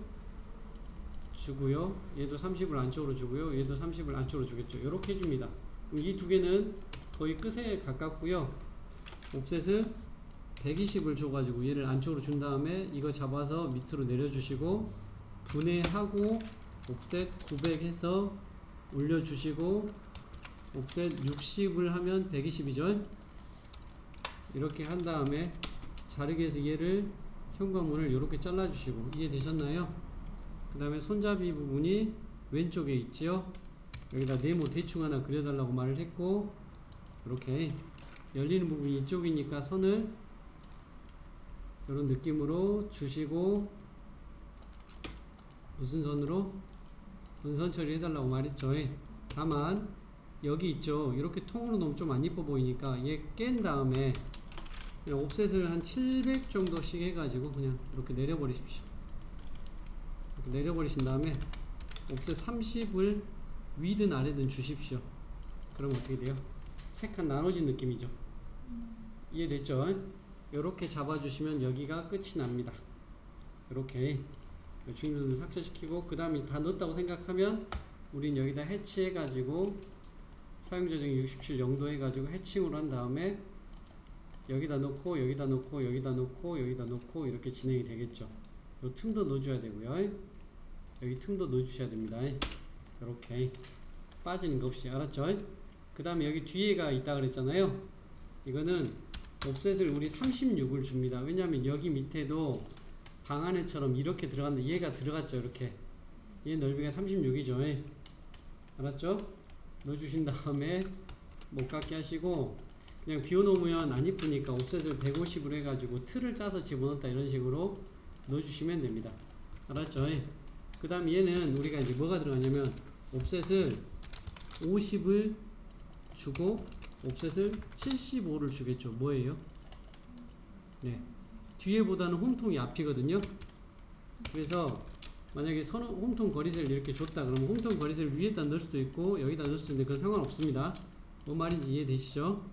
주고요. 얘도 30을 안쪽으로 주고요. 얘도 30을 안쪽으로 주겠죠. 이렇게 해줍니다. 이 두 개는 거의 끝에 가깝고요. 옵셋을 120을 줘가지고 얘를 안쪽으로 준 다음에 이거 잡아서 밑으로 내려주시고 분해하고 옵셋 900 해서 올려주시고 옵셋 60을 하면 120이죠. 이렇게 한 다음에 자르기 해서 얘를 현관문을 이렇게 잘라주시고 이해되셨나요? 그 다음에 손잡이 부분이 왼쪽에 있지요. 여기다 네모 대충 하나 그려달라고 말을 했고 이렇게 열리는 부분이 이쪽이니까 선을 이런 느낌으로 주시고 무슨 선으로? 은선 처리 해달라고 말했죠. 다만 여기 있죠. 이렇게 통으로 넣으면 좀 안 이뻐 보이니까 얘 깬 다음에 그냥 옵셋을 한 700 정도씩 해가지고 그냥 이렇게 내려버리십시오. 이렇게 내려버리신 다음에 옵셋 30을 위든 아래든 주십시오. 그럼 어떻게 돼요? 세 칸 나눠진 느낌이죠. 이해됐죠? 이렇게 잡아주시면 여기가 끝이 납니다. 이렇게 주인분을 삭제시키고 그 다음에 다 넣었다고 생각하면 우린 여기다 해치해가지고 사용자정의 67 0도 해가지고 해칭으로 한 다음에 여기다 놓고 여기다 놓고 여기다 놓고 여기다 놓고 이렇게 진행이 되겠죠. 요 틈도 넣어줘야 되고요. 여기 틈도 넣어주셔야 됩니다. 이렇게 빠지는 거 없이. 알았죠? 그 다음에 여기 뒤에가 있다 그랬잖아요. 이거는 옵셋을 우리 36을 줍니다. 왜냐하면 여기 밑에도 방 안에처럼 이렇게 들어갔는데 얘가 들어갔죠. 이렇게. 얘 넓이가 36이죠. 알았죠? 넣어주신 다음에 못 갖게 하시고 그냥 비워놓으면 안 이쁘니까 옵셋을 150으로 해가지고 틀을 짜서 집어넣었다 이런 식으로 넣어주시면 됩니다. 알았죠? 그 다음 얘는 우리가 이제 뭐가 들어가냐면 옵셋을 50을 주고 옵셋을 75를 주겠죠. 뭐예요? 네, 뒤에보다는 홈통이 앞이거든요. 그래서 만약에 홈통 거리세를 이렇게 줬다 그러면 홈통 거리세를 위에다 넣을 수도 있고 여기다 넣을 수도 있는데 그건 상관없습니다. 뭔 말인지 이해되시죠?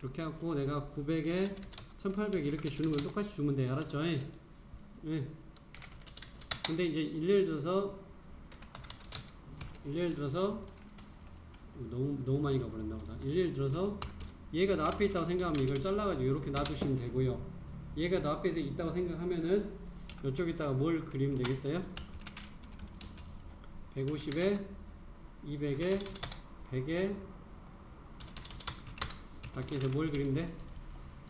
이렇게 해갖고 내가 900에 1800 이렇게 주는 건 똑같이 주면 돼. 알았죠? 예. 근데 이제 일례를 들어서 너무 많이 가버렸나 보다. 일례를 들어서 얘가 나 앞에 있다고 생각하면 이걸 잘라가지고 이렇게 놔두시면 되고요. 얘가 나 앞에 있다고 생각하면은 이쪽에다가 뭘 그리면 되겠어요? 150에 200에 100에 밖에서 뭘 그리면 돼?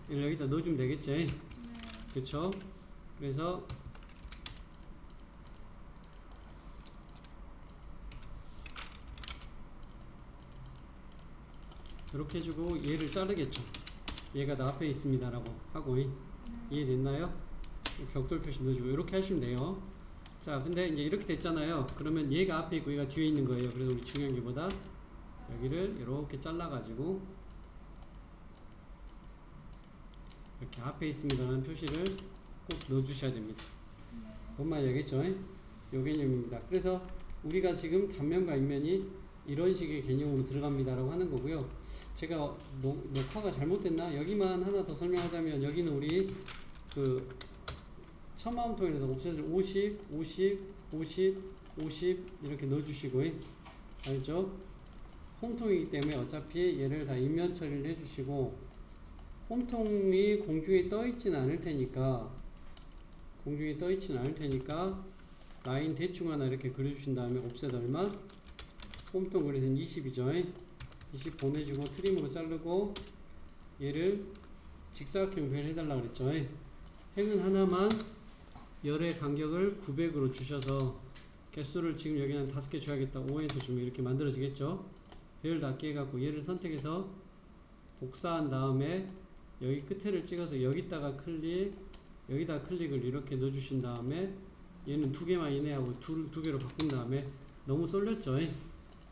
여기다 넣어주면 되겠지? 네. 그쵸? 그래서 이렇게 해주고 얘를 자르겠죠. 얘가 나 앞에 있습니다 라고 하고. 이해됐나요? 벽돌 표시 넣어주고 이렇게 하시면 돼요. 자, 근데 이제 이렇게 됐잖아요. 그러면 얘가 앞에 있고 얘가 뒤에 있는 거예요. 그래서 우리 중요한 게 뭐다? 여기를 이렇게 잘라가지고 이렇게 앞에 있습니다라는 표시를 꼭 넣어주셔야 됩니다. 뭔 말인지 알겠죠? 요 개념입니다. 그래서 우리가 지금 단면과 인면이 이런 식의 개념으로 들어갑니다 라고 하는 거고요. 제가 녹화가 잘못됐나? 여기만 하나 더 설명하자면 여기는 우리 그 천마음통에서 옵셋을 50, 50, 50, 50 이렇게 넣어주시고 알죠? 홈통이기 때문에 어차피 얘를 다 인면 처리를 해주시고 홈통이 공중에 떠있지는 않을 테니까 라인 대충 하나 이렇게 그려주신 다음에 옵셋 얼마? 홈통 그래서는 20이죠. 20 보내주고 트림으로 자르고 얘를 직사각형 배를 해달라 그랬죠. 행은 하나만 열의 간격을 900으로 주셔서 개수를 지금 여기 한 5개 줘야겠다. 5엔터 주면 이렇게 만들어지겠죠. 배열 닫게 해갖고 얘를 선택해서 복사한 다음에 여기 끝에를 찍어서 여기다가 여기다 클릭을 이렇게 넣어주신 다음에 얘는 2개만 이내하고 두 개로 바꾼 다음에 너무 쏠렸죠.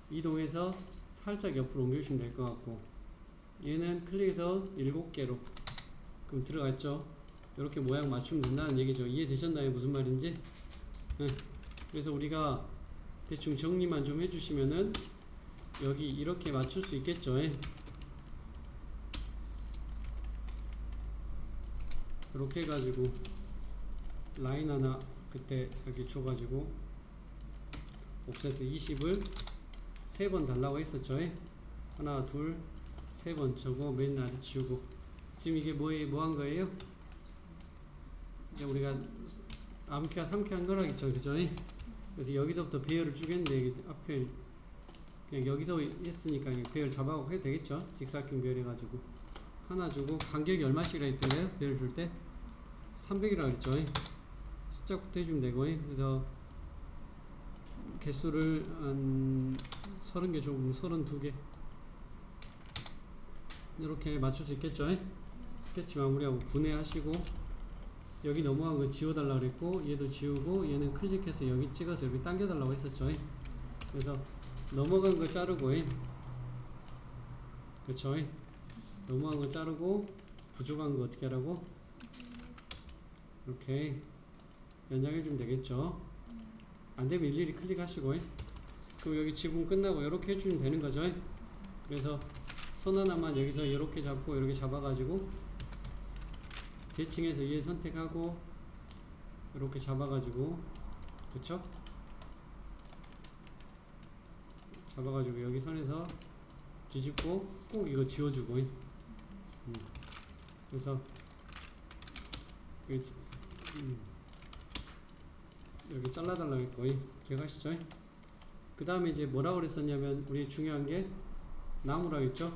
이동해서 살짝 옆으로 옮겨주시면 될 것 같고 얘는 클릭해서 7개로 그럼 들어갔죠. 이렇게 모양 맞추면 된다는 얘기죠. 이해되셨나요? 무슨 말인지? 네. 그래서 우리가 대충 정리만 좀 해주시면은 여기 이렇게 맞출 수 있겠죠. 이렇게 해가지고 라인 하나 그때 여기 줘가지고 옵셋 20을 3번 달라고 했었죠. 하나 둘 3번 저거 맨 아래 지우고 지금 이게 뭐 한 거예요? 이제 우리가 암캐와 3캐 한 거라겠죠. 그죠? 그래서 여기서부터 배열을 주겠는데 앞에 그냥 여기서 했으니까 배열 잡아가고 해도 되겠죠. 직사각형 배열 해가지고 하나 주고 간격이 얼마씩이라 했더래요? 배열 줄 때 300이라 그랬죠. 시작부터 해주면 되고 그래서 개수를 한 30개 좀 32개 이렇게 맞출 수 있겠죠. 스케치 마무리하고 분해하시고 여기 넘어간 거 지워달라 그랬고 얘도 지우고 얘는 클릭해서 여기 찍어서 여기 당겨달라고 했었죠. 그래서 넘어간 거 자르고 그쵸. 넘어간 거 자르고 부족한 거 어떻게 하라고 이렇게 연장해주면 되겠죠. 안되면 일일이 클릭하시고 그럼 여기 지분 끝나고 이렇게 해주면 되는 거죠. 그래서 선 하나만 여기서 이렇게 잡고 이렇게 잡아가지고 대칭해서 얘 선택하고 이렇게 잡아가지고 그쵸? 잡아가지고 여기 선에서 뒤집고 꼭 이거 지워주고 그래서 여기 잘라달라고 했고 기억하시죠? 그 다음에 이제 뭐라고 그랬었냐면 우리 중요한 게 나무라고 했죠.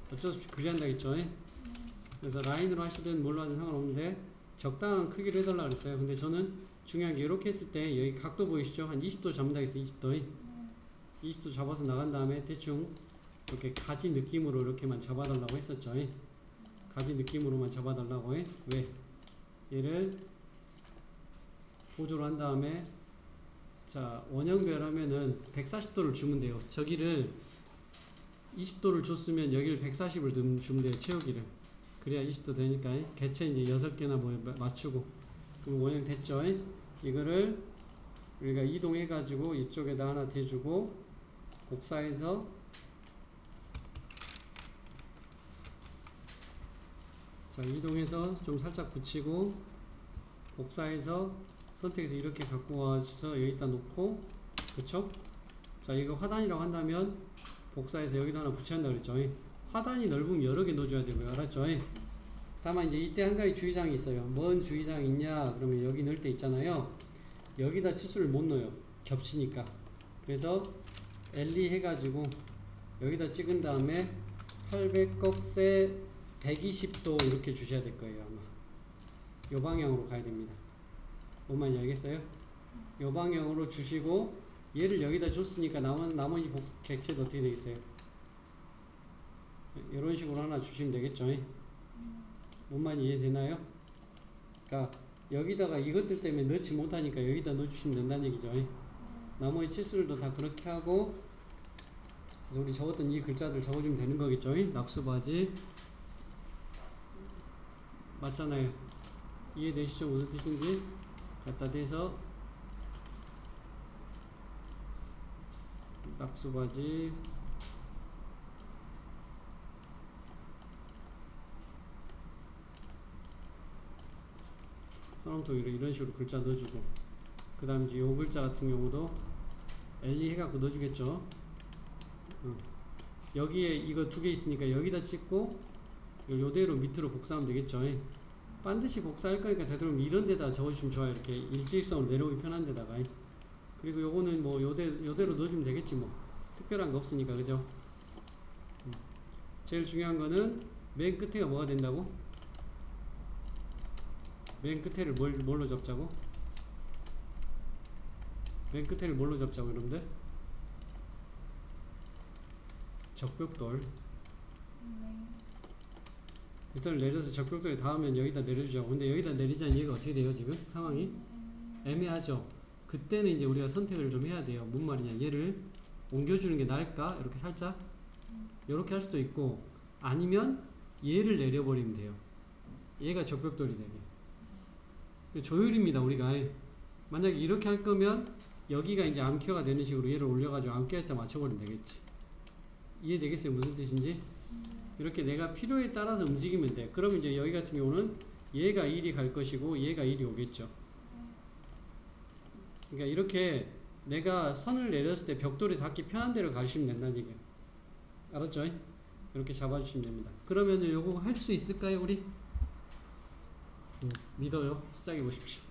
어쩔 수 없이 그리한다 했죠. 그래서 라인으로 하시든 뭘로 하든 상관없는데 적당한 크기로 해달라 그랬어요. 근데 저는 중요한 게 이렇게 했을 때 여기 각도 보이시죠? 한 20도 잡는다 했어요. 20도 20도 잡아서 나간 다음에 대충 이렇게 가지 느낌으로 이렇게만 잡아달라고 했었죠. 가지 느낌으로만 잡아달라고 해. 왜? 얘를 보조로 한 다음에 자 원형별 하면은 140도를 주면 돼요. 저기를 20도를 줬으면 여기를 140을 주면 돼요. 채우기를. 그래야 20도 되니까 개체 이제 6개나 뭐 맞추고 그럼 원형 됐죠. 이거를 우리가 이동해 가지고 이쪽에다 하나 대주고 복사해서 자 이동해서 좀 살짝 붙이고 복사해서 선택해서 이렇게 갖고 와서 여기다 놓고 그쵸? 자 이거 화단이라고 한다면 복사해서 여기다 하나 붙여야 한다 그랬죠. 화단이 넓으면 여러 개 넣어줘야 되고요. 알았죠? 다만 이제 이때 한 가지 주의사항이 있어요. 뭔 주의사항이 있냐 그러면 여기 넣을 때 있잖아요. 여기다 치수를 못 넣어요. 겹치니까. 그래서 L2 해가지고 여기다 찍은 다음에 800꺽세 120도 이렇게 주셔야 될 거예요. 아마 요 방향으로 가야 됩니다. 뭔 말인지 알겠어요? 요 방향으로 주시고 얘를 여기다 줬으니까 나머지 객체도 어떻게 되겠어요? 이런 식으로 하나 주시면 되겠죠? 뭔 말인지 이해되나요? 그러니까 여기다가 이것들 때문에 넣지 못하니까 여기다 넣어주시면 된다는 얘기죠. 나머지 치수들도 다 그렇게 하고 그래서 우리 적었던 이 글자들 적어주면 되는 거겠죠. 낙수바지 맞잖아요. 이해되시죠? 무슨 뜻인지 갖다 대서 낙수바지 선언토기로 이런 식으로 글자 넣어주고 그 다음에 이제 요 글자 같은 경우도 L2 해갖고 넣어주겠죠. 여기에 이거 두 개 있으니까 여기다 찍고 요대로 밑으로 복사하면 되겠죠. 반드시 복사할 거니까 되도록이면 이런 데다 적어주시면 좋아요. 이렇게 일직선으로 내려오기 편한 데다가. 그리고 요거는 뭐 요대로 넣어주면 되겠지 뭐 특별한 거 없으니까 그죠. 제일 중요한 거는 맨 끝에가 뭐가 된다고? 맨 끝에를 뭘로 잡자고? 맨 끝에를 뭘로 잡자고 여러분들? 적벽돌. 이걸 내려서 적벽돌에 닿으면 여기다 내려주죠. 근데 여기다 내리자는 얘기가 어떻게 돼요 지금? 상황이? 애매하죠. 그때는 이제 우리가 선택을 좀 해야 돼요. 뭔 말이냐, 얘를 옮겨주는 게 나을까? 이렇게 살짝 이렇게 할 수도 있고 아니면 얘를 내려버리면 돼요. 얘가 적벽돌이 되게 조율입니다. 우리가 만약에 이렇게 할 거면 여기가 이제 암큐어가 되는 식으로 얘를 올려가지고 암큐어에다 맞춰버리면 되겠지. 이해되겠어요? 무슨 뜻인지? 이렇게 내가 필요에 따라서 움직이면 돼. 그러면 이제 여기 같은 경우는 얘가 이리 갈 것이고 얘가 이리 오겠죠. 그러니까 이렇게 내가 선을 내렸을 때 벽돌이 닿기 편한 데로 가시면 된다는 얘기예요. 알았죠? 이렇게 잡아주시면 됩니다. 그러면 요거 할 수 있을까요 우리? 믿어요. 시작해 보십시오.